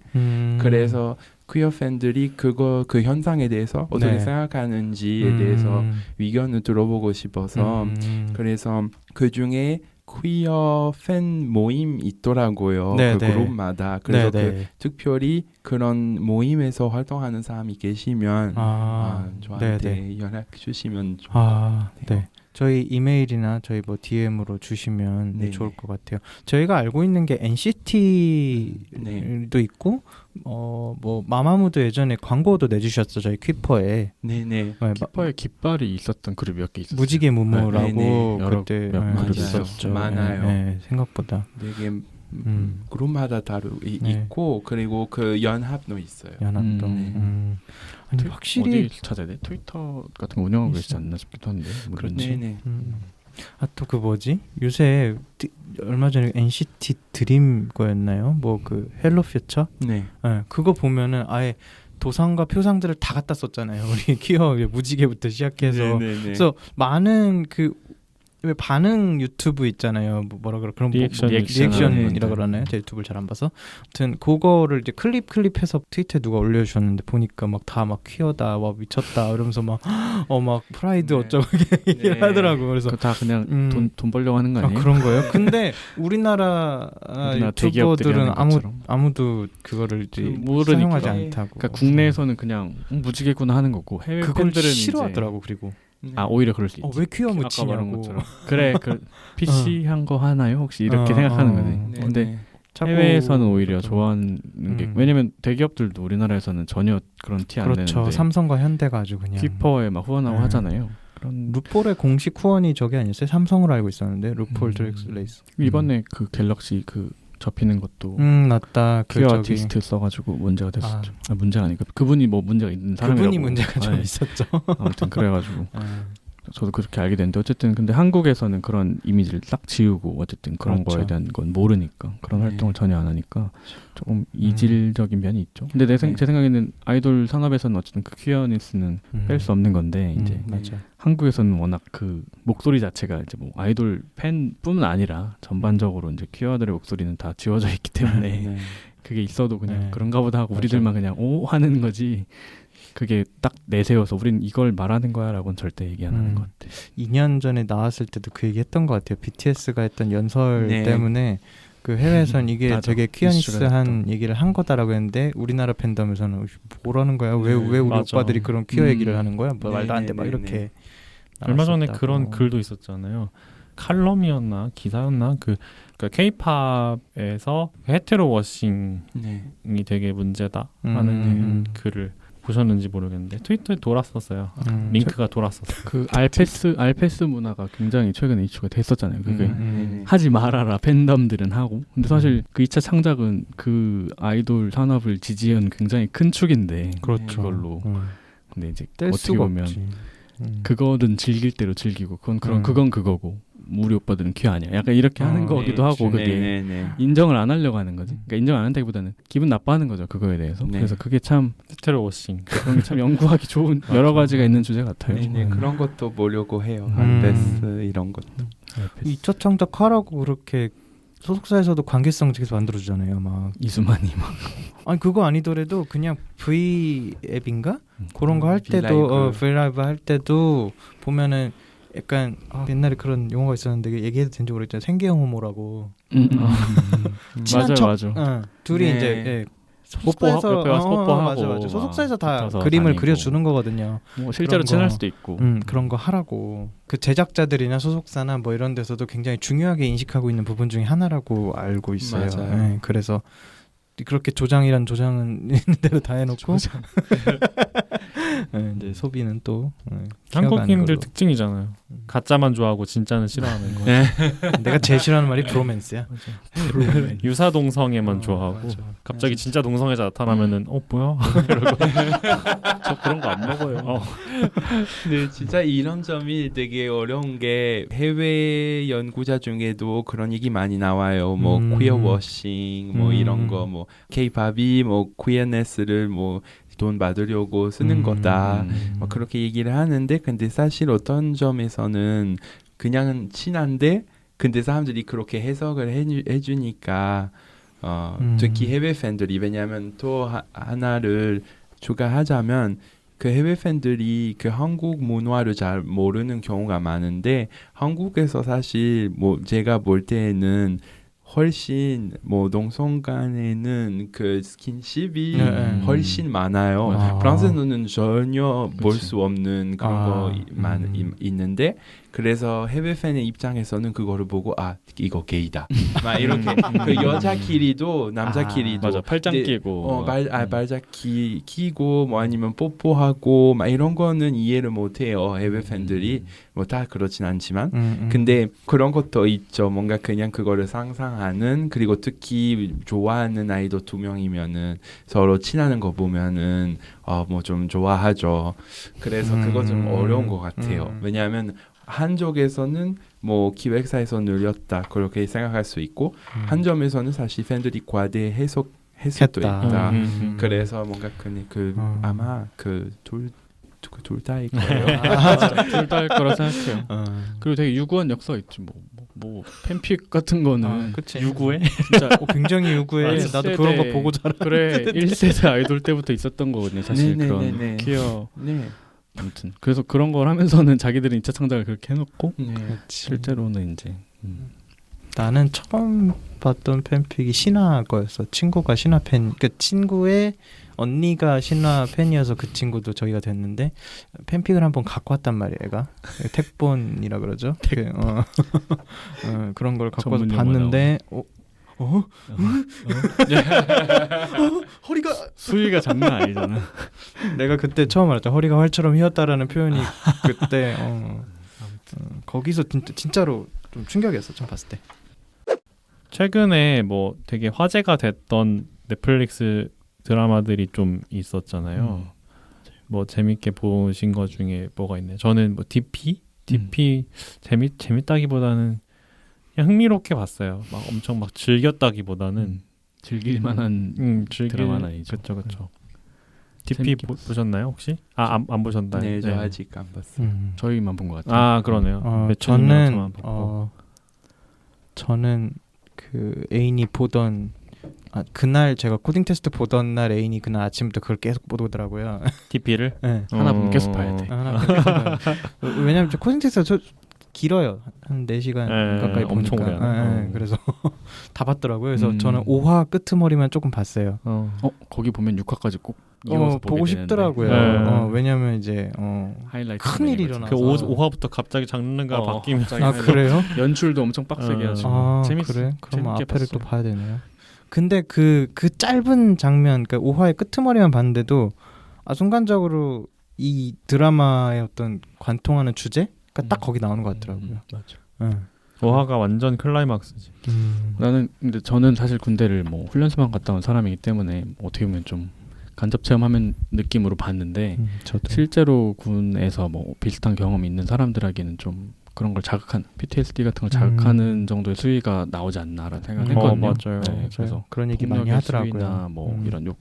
Speaker 4: 그래서 퀴어 팬들이 그 현상에 대해서 어떻게 생각하는지에 대해서 의견을 들어보고 싶어서 그래서 그 중에 퀴어 팬 모임 있더라고요. 그 그룹마다. 그래서 그 특별히 그런 모임에서 활동하는 사람이 계시면 저한테 연락 주시면
Speaker 1: 네. 저희 이메일이나 저희 뭐 DM으로 주시면 좋을 것 같아요. 저희가 알고 있는 게 NCT도 있고 뭐 마마무도 예전에 광고도 내주셨어 저희 퀴퍼에.
Speaker 4: 네네.
Speaker 3: 퀴퍼에 깃발이 있었던 그룹이 몇 개 있었어요.
Speaker 1: 무지개 무무라고
Speaker 3: 여러
Speaker 1: 그때
Speaker 3: 그룹이 있었죠.
Speaker 4: 많아요.
Speaker 1: 네, 생각보다.
Speaker 4: 되게 그룹마다 있고 그리고 그 연합도 있어요.
Speaker 1: 연합도. 아니 확실히
Speaker 3: 어디 찾아야 돼? 트위터 같은 거 운영하고 계시지 않나 싶기도 한데.
Speaker 4: 네네.
Speaker 1: 또 그 뭐지? 요새 얼마 전에 NCT 드림 거였나요? 뭐 그 헬로 퓨처? 네. 그거 보면은 아예 도상과 표상들을 다 갖다 썼잖아요. 우리 퀴어 무지개부터 시작해서. 그래서 많은 그 왜 반응 유튜브 있잖아요. 뭐라 그러 그런 리액션이라 그러나요? 제 유튜브를 잘 안 봐서. 아무튼 그거를 이제 클립해서 트위터에 누가 올려주셨는데 보니까 막 다 막 퀴어다, 와 미쳤다 이러면서 막 프라이드 어쩌고 하더라고. 그래서
Speaker 3: 다 그냥 돈 벌려고 하는 거 아니에요?
Speaker 1: 그런 거예요? 근데 우리나라 유튜버들은 아무도 그거를 이제 사용하지 않다고.
Speaker 3: 그러니까 국내에서는 그냥 무지개구나 하는 거고 해외 팬들은
Speaker 1: 싫어하더라고. 그리고
Speaker 3: 오히려 그럴 수 있지.
Speaker 1: 왜 퀴어 묻히냐고.
Speaker 3: 그래 그 PC 한 거 하나요? 혹시 이렇게 생각하는 거지. 근데 해외에서는 오히려 좋아하는 게 왜냐면 대기업들도 우리나라에서는 전혀 그런 티 안 내는데.
Speaker 1: 그렇죠. 삼성과 현대가 아주 그냥
Speaker 3: 퀴퍼에 막 후원하고 하잖아요. 그런
Speaker 1: 루폴의 공식 후원이 저게 아니었어요? 삼성으로 알고 있었는데 루폴 드렉슬레이스.
Speaker 3: 이번에 그 갤럭시 그 접히는 것도
Speaker 1: 맞다.
Speaker 3: 퀴어 아티스트 써가지고 문제가 됐었죠. 문제가 아니고 그분이 뭐 문제가 있는 사람이라고.
Speaker 1: 그분이 문제가 좀 있었죠.
Speaker 3: 아무튼 그래가지고 저도 그렇게 알게 됐는데 어쨌든 근데 한국에서는 그런 이미지를 딱 지우고 어쨌든 그런 거에 대한 건 모르니까 그런 활동을 전혀 안 하니까 조금 이질적인 면이 있죠. 근데 제 생각에는 아이돌 산업에서는 어쨌든 그 퀴어니스는 뺄 수 없는 건데 이제 한국에서는 워낙 그 목소리 자체가 이제 뭐 아이돌 팬뿐만 아니라 전반적으로 이제 퀴어들의 목소리는 다 지워져 있기 때문에 그게 있어도 그냥 그런가 보다 하고 우리들만 그냥 오 하는 거지. 그게 딱 내세워서 우린 이걸 말하는 거야 라고는 절대 얘기 안 하는 것 같아.
Speaker 1: 2년 전에 나왔을 때도 그 얘기 했던 것 같아요. BTS가 했던 연설 때문에 그 해외에서는 이게 되게 퀴어니스한 얘기를 한 거다라고 했는데 우리나라 팬덤에서는 뭐라는 거야? 왜 우리 오빠들이 그런 퀴어 얘기를 하는 거야? 뭐 말도 안 돼 막 이렇게.
Speaker 2: 얼마 전에 그런 글도 있었잖아요. 칼럼이었나 기사였나 그 K-팝에서 헤테로 워싱이 되게 문제다 하는 글을 보셨는지 모르겠는데 트위터에 돌았었어요. 링크가 돌았었어요.
Speaker 3: 그 알패스 문화가 굉장히 최근에 이슈가 됐었잖아요. 그게 하지 말아라 팬덤들은 하고. 근데 사실 그 2차 창작은 그 아이돌 산업을 지지한 굉장히 큰 축인데 그걸로. 근데 이제 어떻게 보면 그거는 즐길 대로 즐기고 그건 그거고. 우리 오빠들은 퀴어 아니야. 약간 이렇게 하는 거기도 하고 그게 인정을 안 하려고 하는 거지. 그러니까 인정 안 한다기보다는 기분 나빠하는 거죠. 그거에 대해서. 그래서 그게 참
Speaker 2: 헤테로 워싱.
Speaker 3: 그런 게 참 연구하기 좋은 여러 가지가 있는 주제 같아요.
Speaker 4: 그런 것도 보려고 해요. 알베스 이런 것도.
Speaker 1: 2차 창작하라고 그렇게 소속사에서도 관계성직에서 만들어주잖아요. 막
Speaker 3: 이수만이 막
Speaker 1: 아니 그거 아니더라도 그냥 V 앱인가 그런 거 할 때도 V라이브 할 때도 보면은 약간 옛날에 그런 용어가 있었는데 얘기해도 된지 모르겠지만 생계형 호모라고.
Speaker 3: 맞아.
Speaker 1: 둘이 이제 소속사에서 맞아. 소속사에서 다 그림을 다니고. 그려주는 거거든요.
Speaker 3: 뭐 실제로 친할 수도 있고.
Speaker 1: 그런 거 하라고. 그 제작자들이나 소속사나 뭐 이런 데서도 굉장히 중요하게 인식하고 있는 부분 중에 하나라고 알고 있어요. 네, 그래서 그렇게 조장은 있는 대로 다 해놓고 이제 소비는 또
Speaker 2: 한국인들 특징이잖아요. 가짜만 좋아하고 진짜는 싫어하는 거.
Speaker 1: 내가 제일 싫어하는 말이 브로맨스야.
Speaker 2: 유사 동성애만 좋아하고
Speaker 1: 맞아.
Speaker 2: 갑자기 진짜 동성애자 나타나면은 뭐야? 이러고 저 그런 거 안 먹어요.
Speaker 4: 네, 진짜 이런 점이 되게 어려운 게 해외 연구자 중에도 그런 얘기 많이 나와요. 뭐 퀴어 워싱 뭐 이런 거 뭐 K-팝이 뭐 퀴어네스를 뭐 돈 받으려고 쓰는 거다. 뭐 그렇게 얘기를 하는데 근데 사실 어떤 점에서는 그냥 친한데 근데 사람들이 그렇게 해석을 해주니까 특히 해외 팬들이 왜냐하면 또 하나를 추가하자면 그 해외 팬들이 그 한국 문화를 잘 모르는 경우가 많은데 한국에서 사실 뭐 제가 볼 때에는 훨씬 뭐 동성 간에는 그 스킨십이 훨씬 많아요. 프랑스는 전혀 볼 수 없는 그런 거 있는데 그래서 해외 팬의 입장에서는 그거를 보고 이거 게이다. 막 이렇게 그 여자끼리도 남자끼리도
Speaker 3: 맞아 팔짱 끼고
Speaker 4: 발작 끼고 뭐 아니면 뽀뽀하고 막 이런 거는 이해를 못해요. 해외 팬들이 뭐 다 그렇진 않지만 근데 그런 것도 있죠. 뭔가 그냥 그거를 상상하는 그리고 특히 좋아하는 아이돌 2명이면은 서로 친하는 거 보면은 뭐 좀 좋아하죠. 그래서 그거 좀 어려운 것 같아요. 왜냐하면 한쪽에서는 뭐 기획사에서 늘렸다 그렇게 생각할 수 있고 한 점에서는 사실 팬들이 과대 해석할 수도 있다. 그래서 뭔가 아마 둘 다일 거예요.
Speaker 3: 둘 다일 거라 생각해요. 그리고 되게 유구한 역사가 있지 뭐 팬픽 같은 거는
Speaker 2: 유구해?
Speaker 3: 진짜
Speaker 1: 굉장히 유구해. 나도 그런 거 보고 자라.
Speaker 3: 그래 1세대 아이돌 때부터 있었던 거거든요. 사실 그런 퀴어. 아무튼 그래서 그런 걸 하면서는 자기들은 2차 창작을 그렇게 해놓고 실제로는 이제
Speaker 1: 나는 처음 봤던 팬픽이 신화 거였어. 친구가 신화 팬. 그 친구의 언니가 신화 팬이어서 그 친구도 저기가 됐는데 팬픽을 한번 갖고 왔단 말이에요. 얘가 택본이라 그러죠. 그런 걸 갖고 와서 봤는데 허리가
Speaker 3: 수위가 장난 아니잖아.
Speaker 1: 내가 그때 처음 알았죠. 허리가 활처럼 휘었다라는 표현이 그때 거기서 진짜로 좀 충격이었어. 처음 봤을 때.
Speaker 2: 최근에 뭐 되게 화제가 됐던 넷플릭스 드라마들이 좀 있었잖아요. 뭐 재밌게 보신 거 중에 뭐가 있나요? 저는 뭐 DP 재밌다기보다는 그냥 흥미롭게 봤어요. 막 엄청 막 즐겼다기보다는
Speaker 3: 즐길만한 드라마는 아니죠.
Speaker 2: 그렇죠. DP 보셨나요 혹시? 안 보셨나요?
Speaker 4: 네, 저 아직 안 봤어요.
Speaker 3: 저희만 본 것 같아요.
Speaker 2: 그러네요.
Speaker 1: 저는 그 애인이 보던 그날 제가 코딩 테스트 보던 날 애인이 그날 아침부터 그걸 계속 보더라고요.
Speaker 2: DP를?
Speaker 1: 네.
Speaker 3: 하나 보면 계속 봐야 돼.
Speaker 1: 왜냐면 저 코딩 테스트가 길어요. 한 4시간 가까이
Speaker 2: 엄청 오래 하네.
Speaker 1: 그래서 다 봤더라고요. 그래서 저는 5화 끄트머리만 조금 봤어요.
Speaker 3: 거기 보면 6화까지 꼭 이어서
Speaker 1: 보고 싶더라고요. 왜냐면 이제 큰일이 일어나서
Speaker 2: 그 5화부터 갑자기 장르가 바뀌면
Speaker 1: 그래요?
Speaker 3: 연출도 엄청 빡세게 하시고
Speaker 1: 재밌어. 그래? 그럼 앞에를 또 봐야 되네요. 근데 그 짧은 장면, 그러니까 5화의 끄트머리만 봤는데도 순간적으로 이 드라마의 어떤 관통하는 주제가 딱 거기 나오는 것 같더라고요.
Speaker 3: 맞아.
Speaker 2: 5화가 완전 클라이막스지.
Speaker 3: 근데 저는 사실 군대를 뭐 훈련소만 갔다 온 사람이기 때문에 어떻게 보면 좀 간접 체험하면 느낌으로 봤는데
Speaker 1: 저도.
Speaker 3: 실제로 군에서 뭐 비슷한 경험이 있는 사람들에게는 좀 그런 걸 자극한 PTSD 같은 걸 자극하는 정도의 수위가 나오지 않나라는 생각했거든요.
Speaker 2: 맞아요.
Speaker 3: 네, 그래서
Speaker 1: 그런 얘기 많이 하더라고요.
Speaker 3: 수위나 뭐 이런 욕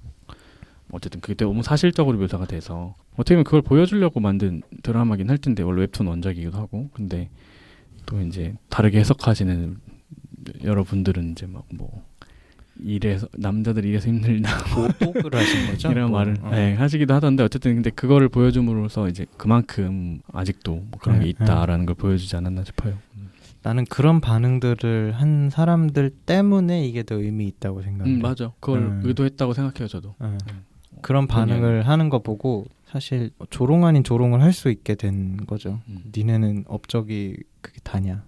Speaker 3: 어쨌든 그게 너무 사실적으로 묘사가 돼서 어떻게 보면 그걸 보여주려고 만든 드라마긴 할 텐데 원래 웹툰 원작이기도 하고 근데 또 이제 다르게 해석하시는 여러분들은 이제 막 뭐 이래서 남자들 이래서 힘들다
Speaker 1: 보복을 하신 거죠?
Speaker 3: 이런 말을 하시기도 하던데 어쨌든 근데 그거를 보여줌으로써 이제 그만큼 아직도 뭐 그런 게 있다라는 걸 보여주지 않았나 싶어요.
Speaker 1: 나는 그런 반응들을 한 사람들 때문에 이게 더 의미 있다고 생각해요.
Speaker 3: 맞아. 그걸 의도했다고 생각해요, 저도.
Speaker 1: 그런 반응을 하는 거 보고 사실 조롱 아닌 조롱을 할 수 있게 된 거죠. 니네는 업적이 그게 다냐.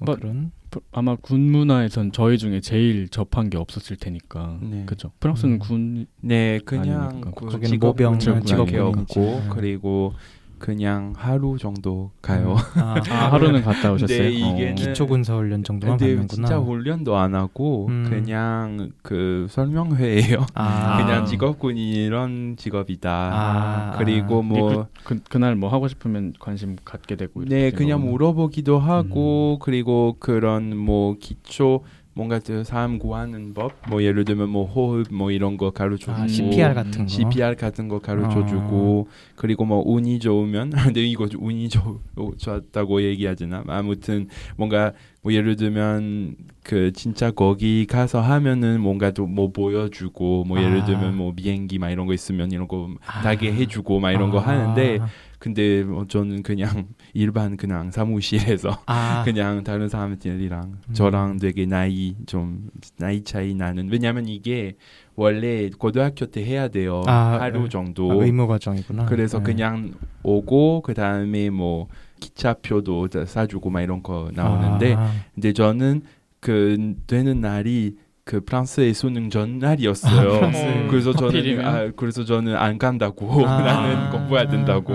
Speaker 1: 그런
Speaker 3: 아마 군 문화에선 저희 중에 제일 접한 게 없었을 테니까.
Speaker 4: 네.
Speaker 3: 그렇죠. 프랑스는 군
Speaker 4: 네, 그냥
Speaker 3: 아니니까.
Speaker 4: 그
Speaker 1: 거기는 모병,
Speaker 4: 직업군이 없고
Speaker 1: 직업군이지.
Speaker 4: 그리고 그냥 하루 정도 가요.
Speaker 3: 하루는 갔다 오셨어요?
Speaker 4: 네, 이게는
Speaker 1: 기초군사훈련 정도만
Speaker 4: 근데
Speaker 1: 받는구나.
Speaker 4: 진짜 훈련도 안 하고 그냥 그 설명회예요. 그냥 직업군이 이런 직업이다. 그리고 뭐
Speaker 3: 그날 뭐 하고 싶으면 관심 갖게 되고
Speaker 4: 네, 그냥
Speaker 3: 거구나.
Speaker 4: 물어보기도 하고 그리고 그런 뭐 기초 뭔가 그 사람 구하는 법, 뭐 예를 들면 뭐 호흡 뭐 이런 거 가르쳐주고
Speaker 1: CPR 같은 거.
Speaker 4: CPR 같은 거 가르쳐주고 그리고 뭐 운이 좋으면 근데 이거 운이 좋았다고 얘기하지나 아무튼 뭔가 뭐 예를 들면 그 진짜 거기 가서 하면은 뭔가 또 뭐 보여주고 뭐 예를 들면 뭐 비행기 막 이런 거 있으면 이런 거 타게 해주고 막 이런 거 하는데 근데 뭐 저는 그냥 일반 그냥 사무실에서 그냥 다른 사람들이랑 저랑 되게 나이 차이 나는 왜냐면 이게 원래 고등학교 때 해야 돼요. 하루 정도
Speaker 1: 의무 과정이구나.
Speaker 4: 그래서 그냥 오고 그 다음에 뭐 기차표도 사주고 막 이런 거 나오는데 근데 저는 그 되는 날이 그 프랑스의 수능 전날이었어요. 그래서 저는 안 간다고 나는 공부해야 된다고.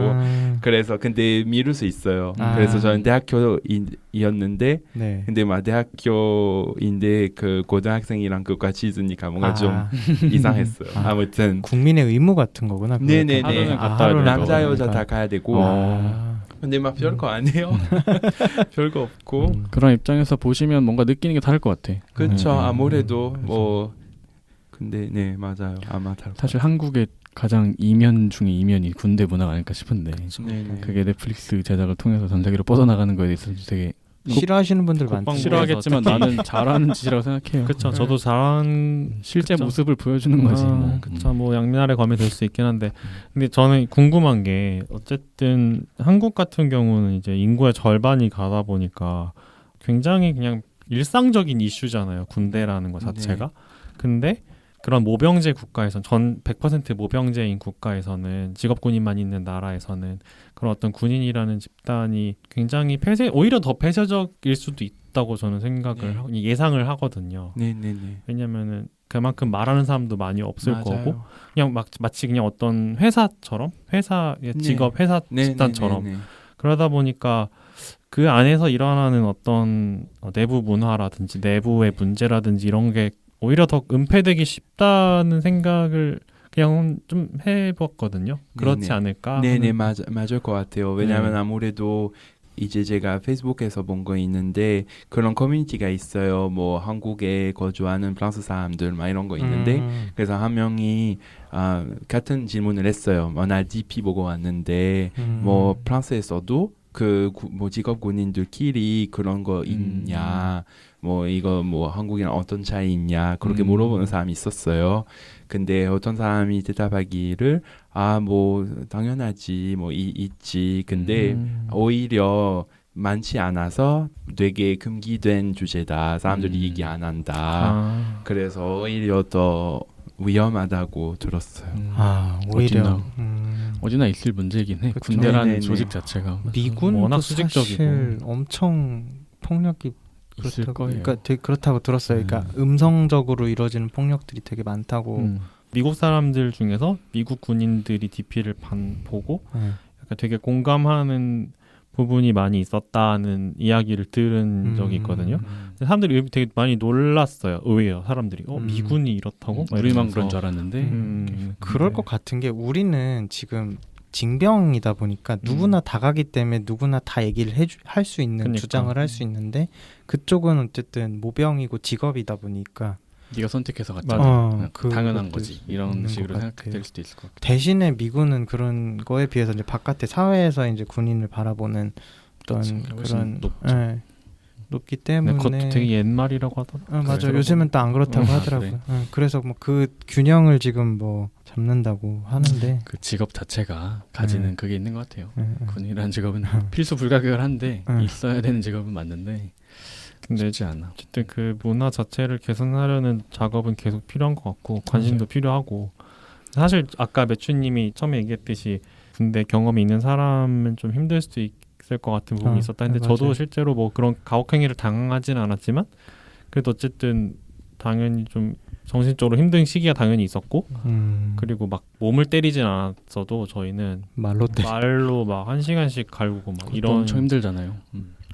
Speaker 4: 그래서 근데 미룰 수 있어요. 그래서 저는 대학교이었는데
Speaker 1: 네.
Speaker 4: 근데 막 대학교인데 그 고등학생이랑 그 같이 있으니까 뭔가 좀 이상했어요. 아무튼
Speaker 1: 국민의 의무 같은 거구나.
Speaker 4: 네네네.
Speaker 3: 하루는 갔다 와야
Speaker 4: 남자
Speaker 3: 되니까.
Speaker 4: 여자 다 가야 되고. 근데 막 별거 안 해요. 별거 없고.
Speaker 3: 그런 입장에서 보시면 뭔가 느끼는 게 다를 것 같아.
Speaker 4: 그렇죠. 아무래도 뭐 근데 네 맞아요. 아마 다를
Speaker 3: 사실 한국의 가장 이면 중에 이면이 군대 문화가 아닐까 싶은데
Speaker 4: 네네.
Speaker 3: 그게 넷플릭스 제작을 통해서 전 세계로 뻗어나가는 거에 대해서 되게
Speaker 1: 싫어하시는 분들 많죠.
Speaker 3: 싫어하겠지만 나는 잘하는 짓이라고 생각해요.
Speaker 2: 그렇죠. 저도 잘한
Speaker 3: 실제
Speaker 2: 그쵸.
Speaker 3: 모습을 보여주는 거지. 뭐.
Speaker 2: 그렇죠. 뭐 양면의 검이 될 수 있긴 한데, 근데 저는 궁금한 게 어쨌든 한국 같은 경우는 이제 인구의 절반이 가다 보니까 굉장히 그냥 일상적인 이슈잖아요. 군대라는 것 자체가.
Speaker 4: 네.
Speaker 2: 근데 그런 모병제 국가에선 100% 모병제인 국가에서는 직업군인만 있는 나라에서는 그런 어떤 군인이라는 집단이 굉장히 오히려 더 폐쇄적일 수도 있다고 저는 예상을 하거든요.
Speaker 4: 네네네.
Speaker 2: 왜냐면은 그만큼 말하는 사람도 많이 없을
Speaker 4: 맞아요.
Speaker 2: 거고 그냥 마치 그냥 어떤 회사처럼 회사의 직업 회사 집단처럼 그러다 보니까 그 안에서 일어나는 어떤 내부 문화라든지 내부의 문제라든지 이런 게 오히려 더 은폐되기 쉽다는 생각을 그냥 좀 해봤거든요. 그렇지
Speaker 4: 네네.
Speaker 2: 않을까?
Speaker 4: 네네 맞을 것 같아요. 왜냐하면 아무래도 이제 제가 페이스북에서 본 거 있는데 그런 커뮤니티가 있어요. 뭐 한국에 거주하는 프랑스 사람들 막 이런 거 있는데 그래서 한 명이 같은 질문을 했어요. 나 DP 보고 왔는데 뭐 프랑스에서도 뭐 직업 군인들끼리 그런 거 있냐? 뭐 이거 뭐 한국이랑 어떤 차이 있냐? 그렇게 물어보는 사람이 있었어요. 근데 어떤 사람이 대답하기를 뭐 당연하지 뭐 있지. 근데 오히려 많지 않아서 되게 금기된 주제다. 사람들이 얘기 안 한다. 그래서 오히려 더 위험하다고 들었어요.
Speaker 1: 오히려
Speaker 3: 어디나 있을 문제이긴 해.
Speaker 1: 그쵸.
Speaker 3: 군대라는
Speaker 4: 네네네.
Speaker 3: 조직 자체가
Speaker 1: 미군도
Speaker 2: 워낙
Speaker 1: 사실
Speaker 2: 수직적이고
Speaker 1: 엄청 폭력이
Speaker 3: 있을
Speaker 1: 그렇다고,
Speaker 3: 거예요.
Speaker 1: 그러니까 되게 그렇다고 들었어요. 그러니까 음성적으로 이루어지는 폭력들이 되게 많다고.
Speaker 2: 미국 사람들 중에서 미국 군인들이 DP를 보고 약간 되게 공감하는 부분이 많이 있었다는 이야기를 들은 적이 있거든요. 사람들이 되게 많이 놀랐어요. 의외요. 사람들이 미군이 이렇다고?
Speaker 3: 우리만 그런 줄 알았는데
Speaker 1: 그럴 것 같은 게 우리는 지금 징병이다 보니까 누구나 다 가기 때문에 누구나 다 얘기를 할 수 있는
Speaker 2: 그러니까.
Speaker 1: 주장을 할 수 있는데 그쪽은 어쨌든 모병이고 직업이다 보니까
Speaker 3: 네가 선택해서 갔잖아.
Speaker 1: 그냥
Speaker 3: 당연한
Speaker 1: 그것도
Speaker 3: 거지. 이런
Speaker 1: 있는
Speaker 3: 식으로
Speaker 1: 것
Speaker 3: 생각될
Speaker 1: 같아요.
Speaker 3: 수도 있을 것 같아.
Speaker 1: 대신에 미군은 그런 거에 비해서 이제 바깥에 사회에서 이제 군인을 바라보는 어떤 그런 높기 때문에
Speaker 2: 그것도 되게 옛말이라고 하더라고요.
Speaker 1: 맞아. 요즘은 또 안 그렇다고 하더라고요.
Speaker 3: 그래.
Speaker 1: 그래서 뭐 그 균형을 지금 뭐 잡는다고 하는데
Speaker 3: 그 직업 자체가 가지는 그게 있는 것 같아요.
Speaker 1: 네.
Speaker 3: 군이라는 직업은 필수 불가결한데 있어야 되는 직업은 맞는데
Speaker 2: 근데
Speaker 3: 쉽지 않아.
Speaker 2: 어쨌든 그 문화 자체를 개선하려는 작업은 계속 필요한 것 같고 관심도 필요하고 사실 아까 매추님이 처음에 얘기했듯이 군대 경험이 있는 사람은 좀 힘들 수도 있을 것 같은 부분이 있었다. 근데
Speaker 1: 맞아요.
Speaker 2: 저도 실제로 뭐 그런 가혹행위를 당하지는 않았지만 그래도 어쨌든 당연히 좀 정신적으로 힘든 시기가 당연히 있었고 그리고 막 몸을 때리진 않았어도 저희는
Speaker 1: 말로
Speaker 2: 말로 막 1시간씩 갈구고 막 이런
Speaker 3: 엄청 힘들잖아요.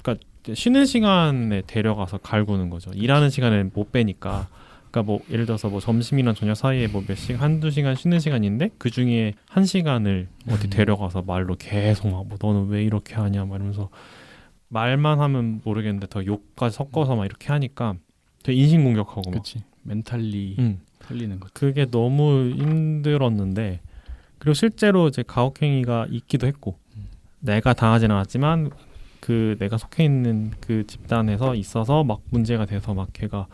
Speaker 2: 그러니까 쉬는 시간에 데려가서 갈구는 거죠. 일하는 시간에 못 빼니까. 그러니까 뭐 예를 들어서 뭐 점심이랑 저녁 사이에 뭐 몇 시간 한두 시간 쉬는 시간인데 그 중에 1시간을 어디 데려가서 말로 계속 막 뭐 너는 왜 이렇게 하냐 막 이러면서 말만 하면 모르겠는데 더 욕까지 섞어서 막 이렇게 하니까 되게 인신공격하고 막
Speaker 3: 그렇지. 멘탈리 털리는 거.
Speaker 2: 그게 너무 힘들었는데 그리고 실제로 이제 가혹행위가 있기도 했고 내가 당하진 않았지만 그 내가 속해 있는 그 집단에서 있어서 막 문제가 돼서 막 걔가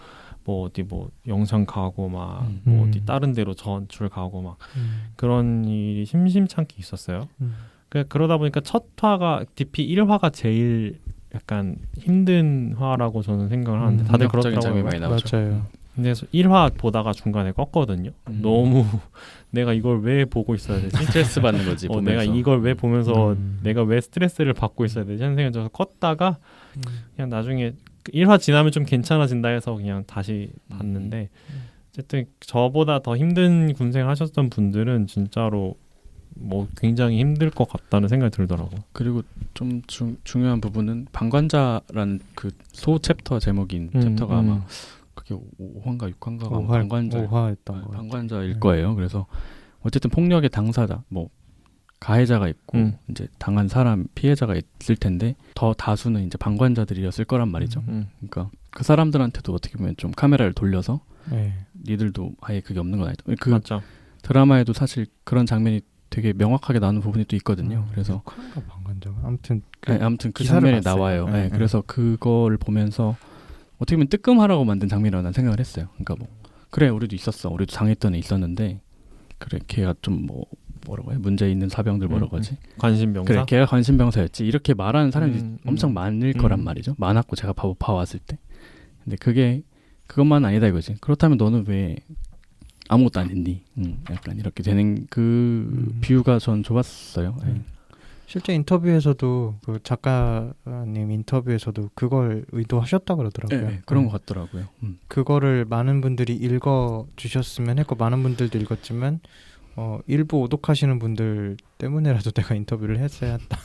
Speaker 2: 뭐 어디 뭐 영상 가고 막 뭐 어디 다른 데로 전출 가고 막 그런 일이 심심찮게 있었어요. 그러다 보니까 첫 화가 DP 1화가 제일 약간 힘든 화라고 저는 생각을 하는데 다들
Speaker 3: 폭력적인 장면이
Speaker 2: 그렇더라고요.
Speaker 3: 많이 나오죠.
Speaker 1: 맞아요.
Speaker 2: 근데 1화 보다가 중간에 껐거든요. 너무 내가 이걸 왜 보고 있어야 되지?
Speaker 3: 스트레스 받는 거지.
Speaker 2: 내가
Speaker 3: 보면서.
Speaker 2: 이걸 왜 보면서 내가 왜 스트레스를 받고 있어야 되지? 하는 생각이 들어서 껐다가 그냥 나중에 1화 지나면 좀 괜찮아진다 해서 그냥 다시 봤는데 어쨌든 저보다 더 힘든 군생을 하셨던 분들은 진짜로 뭐 굉장히 힘들 것 같다는 생각이 들더라고요.
Speaker 3: 그리고 좀 중요한 부분은 방관자라는 그 소 챕터 제목인 챕터가 아마 그게 5화인가 6화인가
Speaker 1: 방관자였던 거.
Speaker 3: 방관자일 거예요. 그래서 어쨌든 폭력의 당사자, 뭐 가해자가 있고 이제 당한 사람 피해자가 있을 텐데 더 다수는 이제 방관자들이었을 거란 말이죠. 그러니까 그 사람들한테도 어떻게 보면 좀 카메라를 돌려서 니들도 아예 그게 없는 건 아니다. 그
Speaker 2: 맞죠.
Speaker 3: 드라마에도 사실 그런 장면이 되게 명확하게 나오는 부분이 또 있거든요. 그래서
Speaker 1: 방관자가 아무튼
Speaker 3: 아무튼 그
Speaker 1: 기사를
Speaker 3: 장면이
Speaker 1: 봤어요.
Speaker 3: 나와요. 네, 그래서 그거를 보면서 어떻게 보면 뜨끔하라고 만든 장면이라고 난 생각을 했어요. 그러니까 뭐 그래 우리도 있었어, 우리도 당했던 애 있었는데 그래 걔가 좀 뭐 뭐라고 해 문제 있는 사병들 뭐라고 하지?
Speaker 2: 관심병사.
Speaker 3: 그래 걔가 관심병사였지 이렇게 말하는 사람이 엄청 많을 거란 말이죠. 많았고 제가 봐왔을 때. 근데 그것만 아니다 이거지. 그렇다면 너는 왜 아무것도 안 했니? 약간 이렇게 되는 그 비유가 전 좋았어요.
Speaker 1: 실제 인터뷰에서도 그 작가님 인터뷰에서도 그걸 의도하셨다 그러더라고요.
Speaker 3: 네, 그런 것 같더라고요.
Speaker 1: 그거를 많은 분들이 읽어 주셨으면 했고 많은 분들도 읽었지만 일부 오독하시는 분들 때문에라도 내가 인터뷰를 했어야 했다.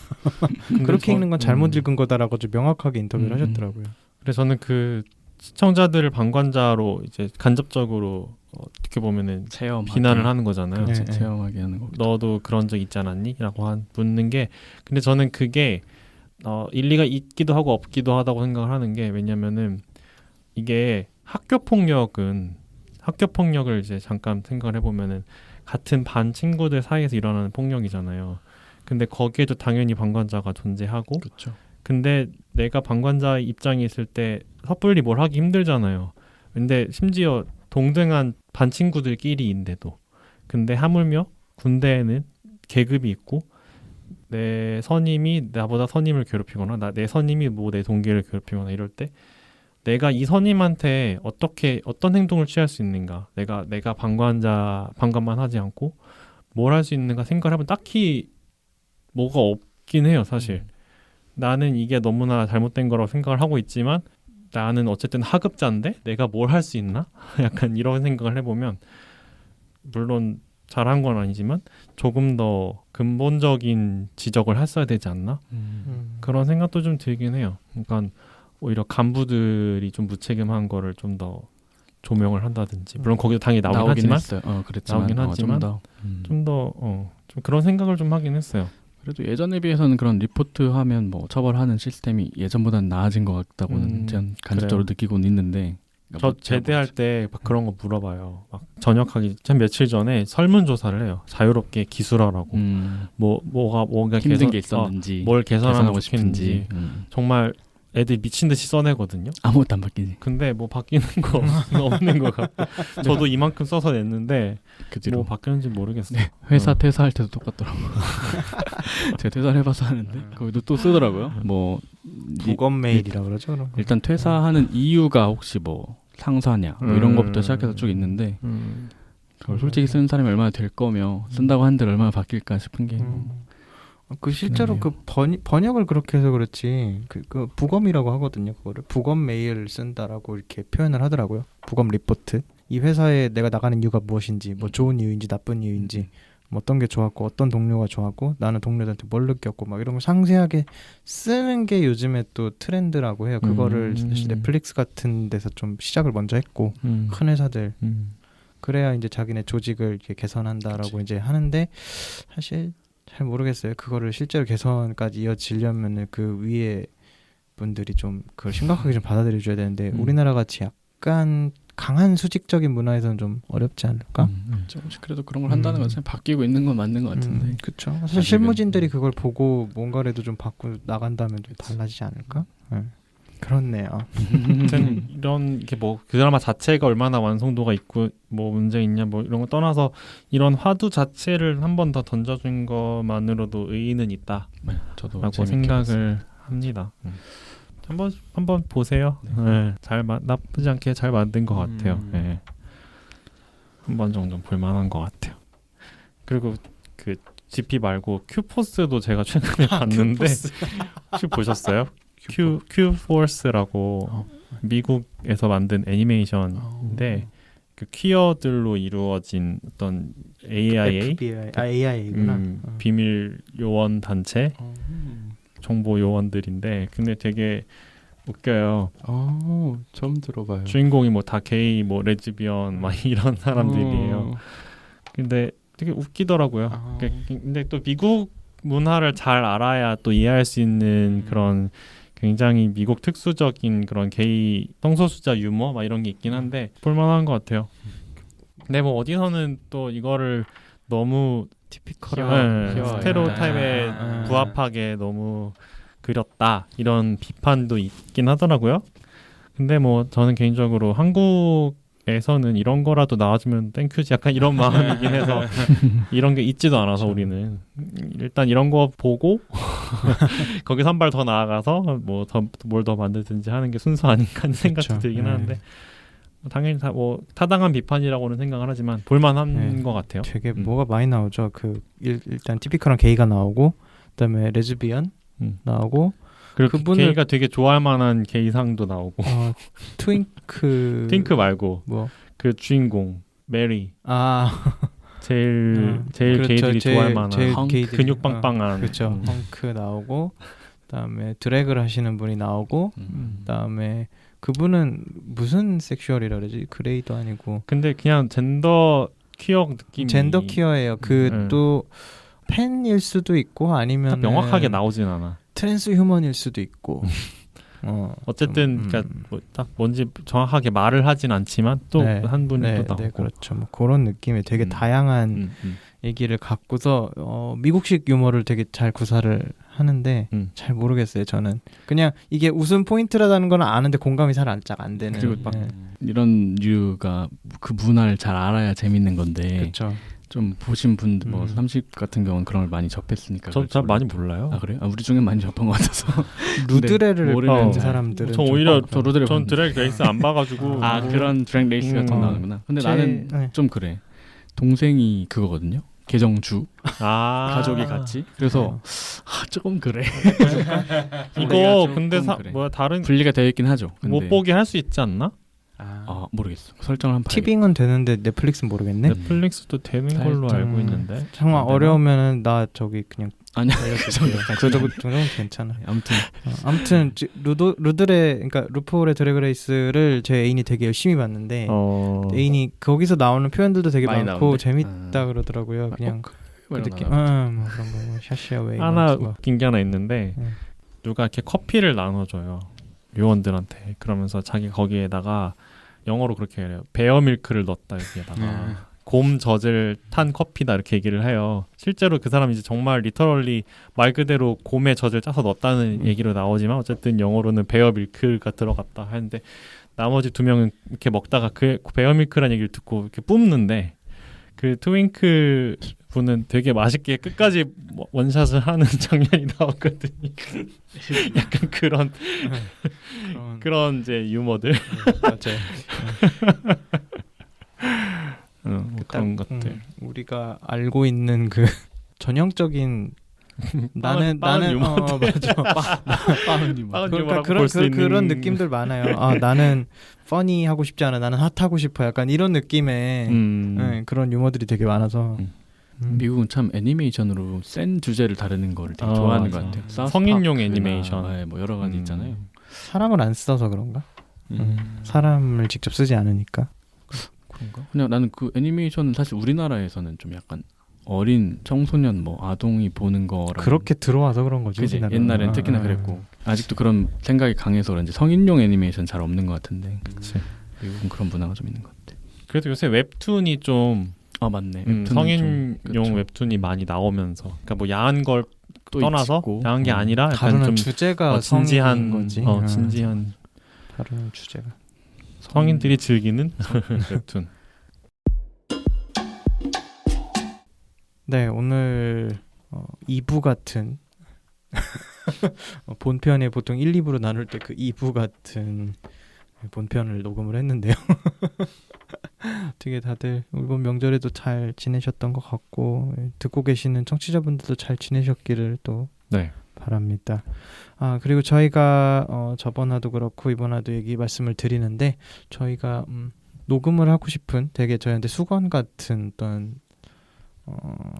Speaker 1: 그렇게 읽는 건 잘못 읽은 거다라고 좀 명확하게 인터뷰를 하셨더라고요.
Speaker 2: 그래서 저는 그 시청자들을 방관자로 이제 간접적으로 어떻게 보면은 비난을 하는 거잖아요.
Speaker 3: 그렇지, 체험하게 하는 거죠.
Speaker 2: 너도 그런 적 있지 않았니? 라고 묻는 게 근데 저는 그게 일리가 있기도 하고 없기도 하다고 생각을 하는 게 왜냐면은 이게 학교 폭력을 이제 잠깐 생각을 해보면은 같은 반 친구들 사이에서 일어나는 폭력이잖아요. 근데 거기에도 당연히 방관자가 존재하고
Speaker 3: 그렇죠.
Speaker 2: 근데 내가 방관자 입장에 있을 때 섣불리 뭘 하기 힘들잖아요. 근데 심지어 동등한 반 친구들끼리인데도 근데 하물며 군대에는 계급이 있고 내 선임이 나보다 선임을 괴롭히거나 내 선임이 뭐 내 동기를 괴롭히거나 이럴 때 내가 이 선임한테 어떤 행동을 취할 수 있는가 내가 방관만 하지 않고 뭘 할 수 있는가 생각을 해보면 딱히 뭐가 없긴 해요 사실. 나는 이게 너무나 잘못된 거라고 생각을 하고 있지만 나는 어쨌든 하급자인데 내가 뭘 할 수 있나? 약간 이런 생각을 해보면 물론 잘한 건 아니지만 조금 더 근본적인 지적을 했어야 되지 않나? 그런 생각도 좀 들긴 해요. 그러니까 오히려 간부들이 좀 무책임한 거를 좀 더 조명을 한다든지 물론 거기도 당연히 나오긴 하지만
Speaker 3: 했어요. 그랬지만
Speaker 2: 나오긴 하지만 좀 더 좀 그런 생각을 좀 하긴 했어요.
Speaker 3: 그래도 예전에 비해서는 그런 리포트하면 뭐 처벌하는 시스템이 예전보다는 나아진 것 같다고는 전 간접적으로 느끼고는 있는데
Speaker 2: 저 제대할 때 막 그런 거 물어봐요. 막 전역하기 전 며칠 전에 설문조사를 해요. 자유롭게 기술하라고 뭐가
Speaker 3: 힘든 게 있었는지
Speaker 2: 뭘 개선하고 싶은지 정말 애들 미친 듯이 써내거든요.
Speaker 3: 아무것도 안 바뀌지.
Speaker 2: 근데 뭐 바뀌는 거 없는 것 같고 저도 이만큼 써서 냈는데
Speaker 3: 그 뒤로
Speaker 2: 뭐 바뀌었는지 모르겠어요.
Speaker 3: 네, 회사 퇴사할 때도 똑같더라고요. 제가 퇴사를 해봐서 하는데 거기도 또 쓰더라고요. 뭐
Speaker 1: 부검 메일이라 그러죠. 그런 거.
Speaker 3: 일단 퇴사하는 이유가 혹시 뭐 상사냐 뭐 이런 것부터 시작해서 쭉 있는데 그걸 솔직히 쓰는 사람이 얼마나 될 거며 쓴다고 하는데 얼마나 바뀔까 싶은 게
Speaker 1: 그 실제로 그 번역을 그렇게 해서 그렇지 그 부검이라고 하거든요. 그거를 부검 메일을 쓴다라고 이렇게 표현을 하더라고요. 부검 리포트. 이 회사에 내가 나가는 이유가 무엇인지, 뭐 좋은 이유인지 나쁜 이유인지, 뭐 어떤 게 좋았고 어떤 동료가 좋았고 나는 동료들한테 뭘 느꼈고 막 이런 걸 상세하게 쓰는 게 요즘에 또 트렌드라고 해요. 그거를 사실 넷플릭스 같은 데서 좀 시작을 먼저 했고 큰 회사들 그래야 이제 자기네 조직을 이렇게 개선한다라고 그치. 이제 하는데 사실 잘 모르겠어요. 그거를 실제로 개선까지 이어지려면은 그 위에 분들이 좀 그걸 심각하게 좀 받아들여줘야 되는데 우리나라 같이 약간 강한 수직적인 문화에서는 좀 어렵지 않을까?
Speaker 3: 조금씩 그래도 그런 걸 한다는 것은 바뀌고 있는 건 맞는 것 같은데.
Speaker 1: 그렇죠. 사실 실무진들이 그걸 보고 뭔가라도 좀 바꾸고 나간다면 좀 달라지지 않을까? 그렇네요.
Speaker 2: 이런 게 뭐 그 드라마 자체가 얼마나 완성도가 있고 뭐 문제 있냐 뭐 이런 거 떠나서 이런 화두 자체를 한 번 더 던져준 것만으로도 의의는 있다.
Speaker 3: 저도
Speaker 2: 라고 생각을 합니다. 한번 보세요. 네. 나쁘지 않게 잘 만든 것 같아요. 네. 한 번 정도 볼만한 것 같아요. 그리고 그 GP 말고 큐포스도 제가 최근에 봤는데 혹시 보셨어요? 큐포스라고 미국에서 만든 애니메이션인데 그 퀴어들로 이루어진 어떤
Speaker 1: AIA구나.
Speaker 2: 비밀 요원 단체 정보 요원들인데 근데 되게 웃겨요.
Speaker 4: 처음 들어봐요.
Speaker 2: 주인공이 뭐 다 게이, 뭐 레즈비언 막 이런 사람들이에요. 근데 되게 웃기더라고요. 근데 또 미국 문화를 잘 알아야 또 이해할 수 있는 그런 굉장히 미국 특수적인 그런 게이 성소수자 유머 막 이런 게 있긴 한데 볼만한 것 같아요. 근데 뭐 어디서는 또 이거를 너무 티피컬한 스테레오타입에 부합하게 너무 그렸다 이런 비판도 있긴 하더라고요. 근데 뭐 저는 개인적으로 한국에서는 이런 거라도 나와주면 땡큐지 약간 이런 마음이긴 해서 이런 게 있지도 않아서 우리는 일단 이런 거 보고 거기서 한 발 더 나아가서 뭐 뭘 더 만들든지 하는 게 순서 아닌가 하는 생각도 들긴 하는데 당연히 뭐 타당한 비판이라고는 생각을 하지만 볼만한 것 같아요.
Speaker 1: 되게 뭐가 많이 나오죠. 그 일단 티피컬한 게이가 나오고 그다음에 레즈비언 나오고
Speaker 2: 그리고 게이가 되게 좋아할 만한 게이상도 나오고
Speaker 1: 트윙크
Speaker 2: 말고
Speaker 1: 뭐
Speaker 2: 그 주인공 메리 제일
Speaker 1: 그렇죠.
Speaker 2: 게이들이 좋아할 만한 근육 빵빵한
Speaker 1: 그렇죠. 헝크 나오고 그다음에 드래그를 하시는 분이 나오고 그다음에 그분은 무슨 섹슈얼이라 그러지? 그레이도 아니고
Speaker 2: 근데 그냥 젠더 퀴어 느낌이
Speaker 1: 젠더 퀴어예요. 그 또 팬일 수도 있고 아니면
Speaker 2: 명확하게 나오진 않아.
Speaker 1: 트랜스 휴먼일 수도 있고
Speaker 2: 어쨌든 그러니까 뭐 딱 뭔지 정확하게 말을 하진 않지만 또 한 분이 또 나오고
Speaker 1: 그렇죠. 뭐 그런 느낌의 되게 다양한 얘기를 갖고서 미국식 유머를 되게 잘 구사를 하는데 잘 모르겠어요. 저는 그냥 이게 웃음 포인트라는 건 아는데 공감이 잘 안 되는.
Speaker 3: 그리고 막 이런 류가 그 문화를 잘 알아야 재밌는 건데.
Speaker 1: 그렇죠.
Speaker 3: 좀 보신 분들 뭐 30 같은 경우는 그런 걸 많이 접했으니까
Speaker 2: 저 잘 많이 몰라요.
Speaker 3: 아 그래요? 우리 중에 많이 접한 것 같아서
Speaker 1: 루드레를 모르는 사람들은
Speaker 2: 전 오히려
Speaker 3: 전
Speaker 2: 드랙 레이스 안 봐가지고
Speaker 3: 그런 드랙 레이스 같은 거 나오는구나. 근데 나는 좀 그래. 동생이 그거거든요. 계정주 가족이 같이 그래서 조금 그래.
Speaker 2: 이거 근데 뭐야 다른
Speaker 3: 분리가 되어 있긴 하죠.
Speaker 2: 못 보게 할 수 있지 않나?
Speaker 3: 모르겠어. 설정을 한번
Speaker 1: 티빙은 되는데 넷플릭스는 모르겠네.
Speaker 2: 넷플릭스도 되는 걸로 알고 있는데.
Speaker 1: 정말 어려우면은 나 저기 그냥
Speaker 3: 아니야.
Speaker 1: 그 정도는 괜찮아.
Speaker 3: 아무튼
Speaker 1: 루드레 그러니까 루폴의 드래그레이스를 제 애인이 되게 열심히 봤는데 애인이 거기서 나오는 표현들도 되게 많고 나오는데? 재밌다 그러더라고요. 그냥 그 느낌. 뭐 그런 거 샤시아웨이
Speaker 2: 하나 웃긴 게 하나 있는데 누가 이렇게 커피를 나눠줘요 요원들한테. 그러면서 자기 거기에다가 영어로 그렇게 해요. 베어밀크를 넣었다 여기에다가. 곰 젖을 탄 커피다 이렇게 얘기를 해요. 실제로 그 사람이 이제 정말 리터럴리 말 그대로 곰의 젖을 짜서 넣었다는 얘기로 나오지만 어쨌든 영어로는 베어밀크가 들어갔다 하는데 나머지 두 명은 이렇게 먹다가 그 베어밀크라는 얘기를 듣고 이렇게 뿜는데 그 트윙크 분은 되게 맛있게 끝까지 원샷을 하는 장면이 나왔거든요. 약간 그런 이제 유머들.
Speaker 1: 맞아요.
Speaker 2: 그런 것들.
Speaker 1: 우리가 알고 있는 그 전형적인 나는
Speaker 2: 유머.
Speaker 1: 맞아.
Speaker 3: 빠은 유머.
Speaker 2: 빠은
Speaker 1: 그러니까
Speaker 2: 유머라고
Speaker 1: 그런
Speaker 2: 볼 수 있는
Speaker 1: 그런 느낌들 많아요. 나는 퍼니 하고 싶지 않아. 나는 핫하고 싶어. 약간 이런 느낌의 네, 그런 유머들이 되게 많아서.
Speaker 3: 미국은 참 애니메이션으로 센 주제를 다루는 거를 되게 좋아하는
Speaker 2: 맞아.
Speaker 3: 것 같아요. 사우스
Speaker 2: 성인용
Speaker 3: 파크나,
Speaker 2: 애니메이션.
Speaker 3: 네, 뭐 여러 가지 있잖아요.
Speaker 1: 사람을 안 써서 그런가? 사람을 직접 쓰지 않으니까.
Speaker 3: 그런가? 그냥 나는 그 애니메이션은 사실 우리나라에서는 좀 약간 어린 청소년 뭐 아동이 보는 거랑
Speaker 1: 그렇게 들어와서 그런 거지.
Speaker 3: 그치?
Speaker 1: 우리나라는.
Speaker 3: 옛날엔 특히나 그랬고 아직도 그런 생각이 강해서 그런지 성인용 애니메이션 잘 없는 것 같은데
Speaker 2: 그치.
Speaker 3: 미국은 그런 문화가 좀 있는 것 같아.
Speaker 2: 그래도 요새 웹툰이 좀
Speaker 3: 맞네. 웹툰은
Speaker 2: 성인용
Speaker 3: 좀, 그렇죠.
Speaker 2: 웹툰이 많이 나오면서 그러니까 뭐 야한 걸
Speaker 3: 또
Speaker 2: 떠나서
Speaker 3: 있고.
Speaker 2: 야한 게 아니라 약간
Speaker 1: 다루는
Speaker 2: 좀
Speaker 1: 주제가
Speaker 2: 진지한
Speaker 1: 거지.
Speaker 2: 진지한
Speaker 1: 다루는 주제가.
Speaker 2: 성인들이 즐기는 웹툰.
Speaker 1: 네, 오늘 2부 같은 본편에 보통 1, 2부로 나눌 때 그 2부 같은 본편을 녹음을 했는데요. 되게 다들 이번 명절에도 잘 지내셨던 것 같고 듣고 계시는 청취자분들도 잘 지내셨기를 또
Speaker 2: 네.
Speaker 1: 바랍니다. 그리고 저희가 저번 화도 그렇고 이번 화도 얘기 말씀을 드리는데 저희가 녹음을 하고 싶은 되게 저희한테 수건 같은 어떤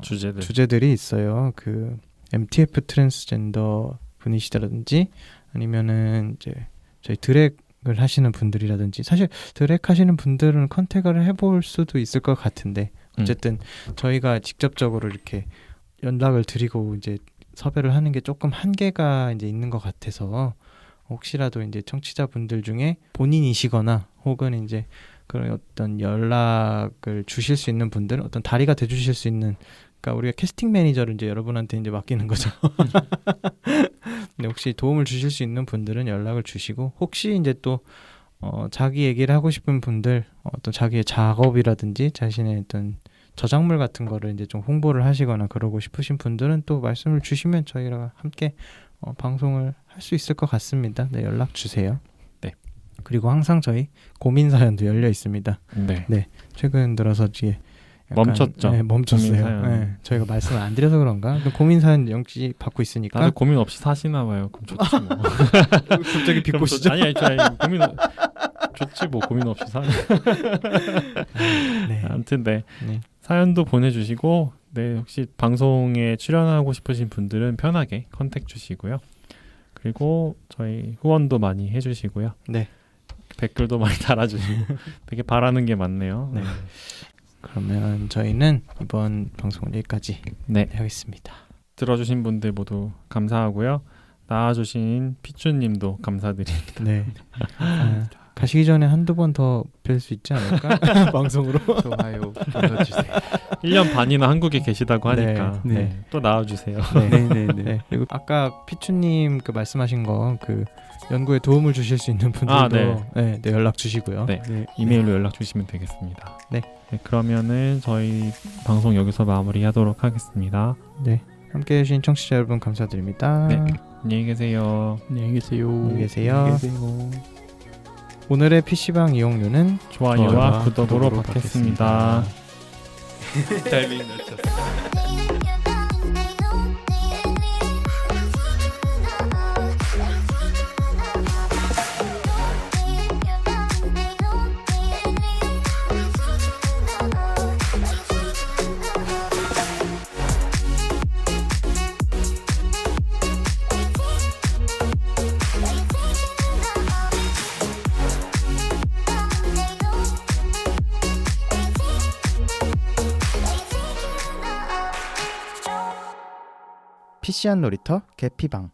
Speaker 1: 주제들이 있어요. 그 MTF 트랜스젠더 분이시라든지 아니면은 이제 저희 드랙을 하시는 분들이라든지 사실 드랙 하시는 분들은 컨택을 해볼 수도 있을 것 같은데 어쨌든 저희가 직접적으로 이렇게 연락을 드리고 이제 섭외를 하는 게 조금 한계가 이제 있는 것 같아서 혹시라도 이제 청취자분들 중에 본인이시거나 혹은 이제 그런 어떤 연락을 주실 수 있는 분들, 어떤 다리가 돼주실 수 있는, 그러니까 우리가 캐스팅 매니저를 이제 여러분한테 이제 맡기는 거죠. 근데 혹시 도움을 주실 수 있는 분들은 연락을 주시고, 혹시 이제 또 자기 얘기를 하고 싶은 분들, 어떤 자기의 작업이라든지 자신의 어떤 저작물 같은 거를 이제 좀 홍보를 하시거나 그러고 싶으신 분들은 또 말씀을 주시면 저희랑 함께 방송을 할 수 있을 것 같습니다. 네, 연락 주세요.
Speaker 2: 네.
Speaker 1: 그리고 항상 저희 고민 사연도 열려 있습니다.
Speaker 2: 네.
Speaker 1: 최근 들어서 이제
Speaker 2: 멈췄죠.
Speaker 1: 네, 멈췄어요.
Speaker 2: 고민 사연.
Speaker 1: 네, 저희가 말씀을 안 드려서 그런가? 고민 사연 역시 받고 있으니까.
Speaker 2: 다들 고민 없이 사시나 봐요. 그럼 좋지 뭐.
Speaker 1: 갑자기 비꼬시죠?
Speaker 2: 아니 고민 좋지 뭐 고민 없이 사.
Speaker 1: 네.
Speaker 2: 아무튼 네.
Speaker 1: 네.
Speaker 2: 사연도 보내주시고 네 혹시 방송에 출연하고 싶으신 분들은 편하게 컨택 주시고요. 그리고 저희 후원도 많이 해주시고요.
Speaker 1: 네.
Speaker 2: 댓글도 많이 달아주시고 되게 바라는 게 많네요.
Speaker 1: 네. 그러면 저희는 이번 방송은 여기까지 하겠습니다.
Speaker 2: 들어주신 분들 모두 감사하고요. 나와주신 피쭈님도 감사드립니다.
Speaker 1: 네. 가시기 전에 한두 번 더 뵐 수 있지 않을까? 방송으로.
Speaker 3: 좋아요 눌러주세요.
Speaker 2: 1년 반이나 한국에 계시다고 하니까
Speaker 1: 네.
Speaker 2: 또 나와주세요.
Speaker 1: 네. 그리고 아까 피추님 그 말씀하신 거 그 연구에 도움을 주실 수 있는 분들도 네, 연락 주시고요.
Speaker 2: 네. 이메일로 연락 주시면 되겠습니다.
Speaker 1: 네.
Speaker 2: 그러면은 저희 방송 여기서 마무리하도록 하겠습니다.
Speaker 1: 네. 함께해 주신 청취자 여러분 감사드립니다.
Speaker 2: 네. 안녕히 계세요.
Speaker 3: 안녕히 계세요.
Speaker 1: 안녕히 계세요. 오늘의 PC방 이용료는
Speaker 2: 좋아요와 구독으로 받겠습니다.
Speaker 4: 타이밍 놓쳤어.
Speaker 1: PC한 놀이터 개피방